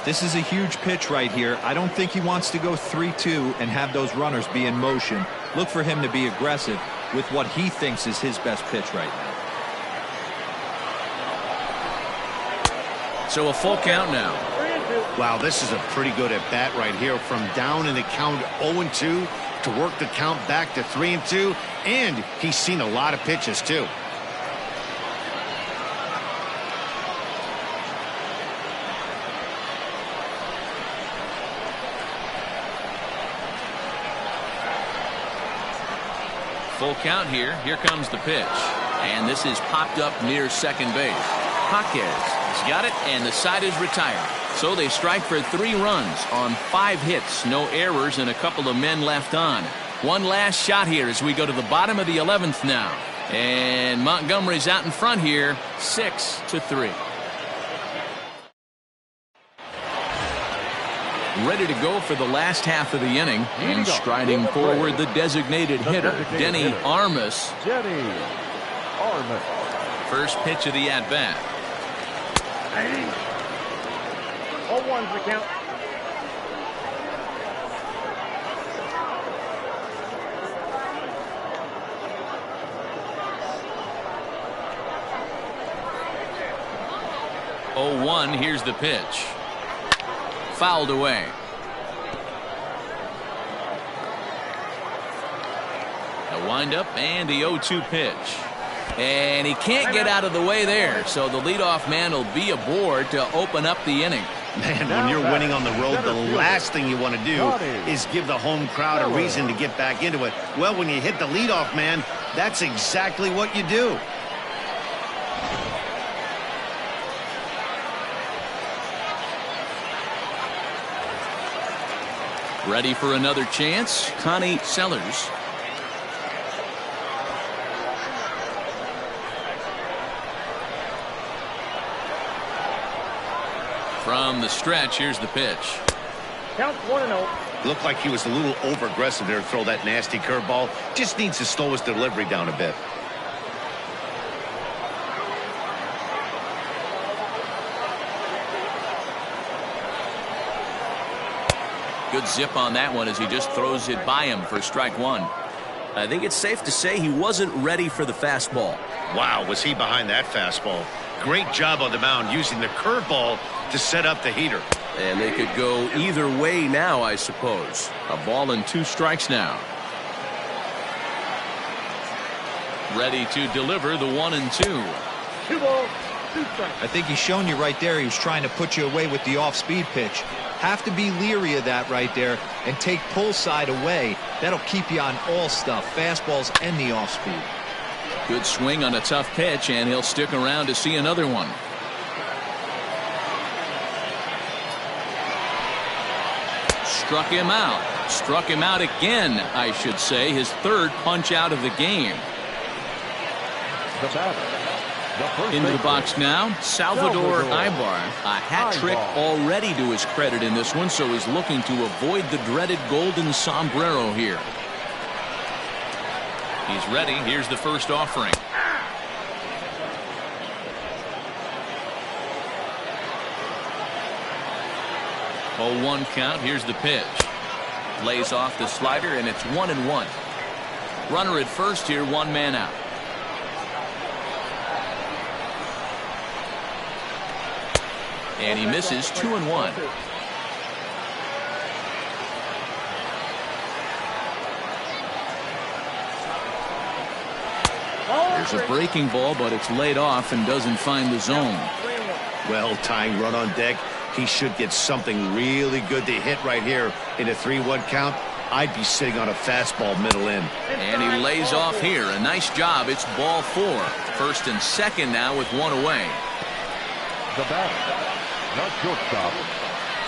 This is a huge pitch right here. I don't think he wants to go 3-2 and have those runners be in motion. Look for him to be aggressive with what he thinks is his best pitch right now. So a full count now. Wow, this is a pretty good at bat right here, from down in the count 0-2 to work the count back to 3-2, and he's seen a lot of pitches too. Full count here. Here comes the pitch. And this is popped up near second base. Jaquez has got it, and the side is retired. So they strike for 3 runs on 5 hits, no errors, and a couple of men left on. One last shot here as we go to the bottom of the 11th now. And Montgomery's out in front here, 6-3. Ready to go for the last half of the inning, and striding forward the designated hitter, Denny Armas. First pitch of the at-bat. 0-1's the count. Oh, 1, here's the pitch. Fouled away. A windup and the 0-2 pitch. And he can't get out of the way there, so the leadoff man will be aboard to open up the inning. Man, when you're winning on the road, the last thing you want to do is give the home crowd a reason to get back into it. Well, when you hit the leadoff man, that's exactly what you do. Ready for another chance, Connie Sellers. From the stretch, here's the pitch. Count's 1-0. Looked like he was a little over-aggressive there to throw that nasty curveball. Just needs to slow his delivery down a bit. Good zip on that one as he just throws it by him for strike 1. I think it's safe to say he wasn't ready for the fastball. Wow, was he behind that fastball. Great job on the mound using the curveball to set up the heater. And they could go either way now, I suppose. A ball and 2 strikes now. Ready to deliver the 1-2. 2 balls, 2 strikes. I think he's shown you right there he was trying to put you away with the off-speed pitch. Have to be leery of that right there and take pull side away. That'll keep you on all stuff, fastballs and the off-speed. Good swing on a tough pitch, and he'll stick around to see another one. Struck him out. Struck him out again, I should say. His 3rd punch out of the game. The batter. Into the box now, Salvador Ibar. A hat trick already to his credit in this one, so he's looking to avoid the dreaded golden sombrero here. He's ready. Here's the first offering. Oh, 1 count. Here's the pitch. Lays off the slider, and it's 1-1. Runner at first here, 1 man out. And he misses 2-1. There's a breaking ball, but it's laid off and doesn't find the zone. Well, tying run on deck. He should get something really good to hit right here in a 3-1 count. I'd be sitting on a fastball middle in. And he lays off here. A nice job. It's ball 4. First and second now with 1 away. The batter. The shortstop.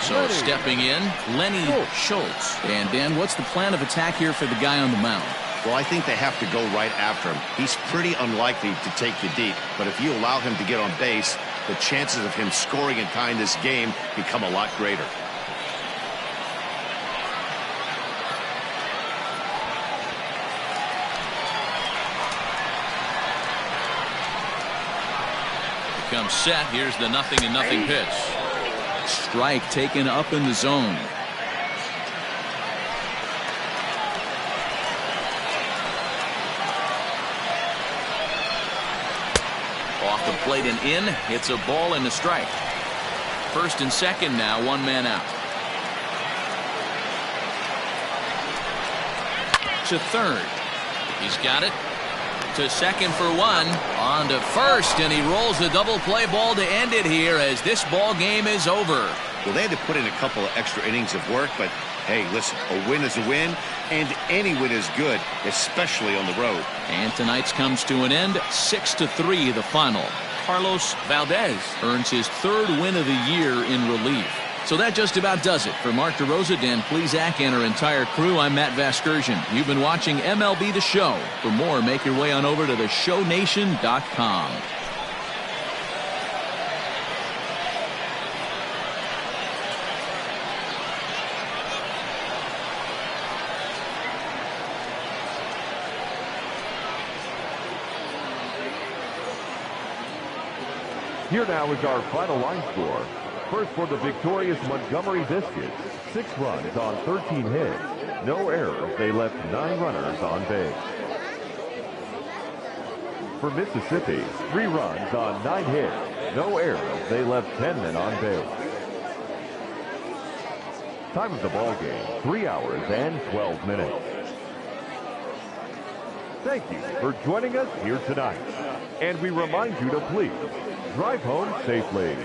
So stepping in, Lenny Schultz. And Dan, what's the plan of attack here for the guy on the mound? Well, I think they have to go right after him. He's pretty unlikely to take you deep, but if you allow him to get on base, the chances of him scoring and tying this game become a lot greater. Comes set. Here's the 0-0 pitch. Strike taken up in the zone. Off the plate and in. It's a ball and a strike. First and second now, 1 man out. To third. He's got it. To second for 1. On to first, and he rolls the double play ball to end it here as this ball game is over. Well, they had to put in a couple of extra innings of work, but hey, listen, a win is a win, and any win is good, especially on the road. And tonight's comes to an end, 6-3 the final. Carlos Valdez earns his 3rd win of the year in relief. So that just about does it. For Mark DeRosa, Dan Plesac, and our entire crew, I'm Matt Vasgersian. You've been watching MLB The Show. For more, make your way on over to theshownation.com. Here now is our final line score. First for the victorious Montgomery Biscuits, 6 runs on 13 hits. No errors, they left 9 runners on base. For Mississippi, 3 runs on 9 hits. No errors, they left 10 men on base. Time of the ball game, 3 hours and 12 minutes. Thank you for joining us here tonight. And we remind you to please drive home safely.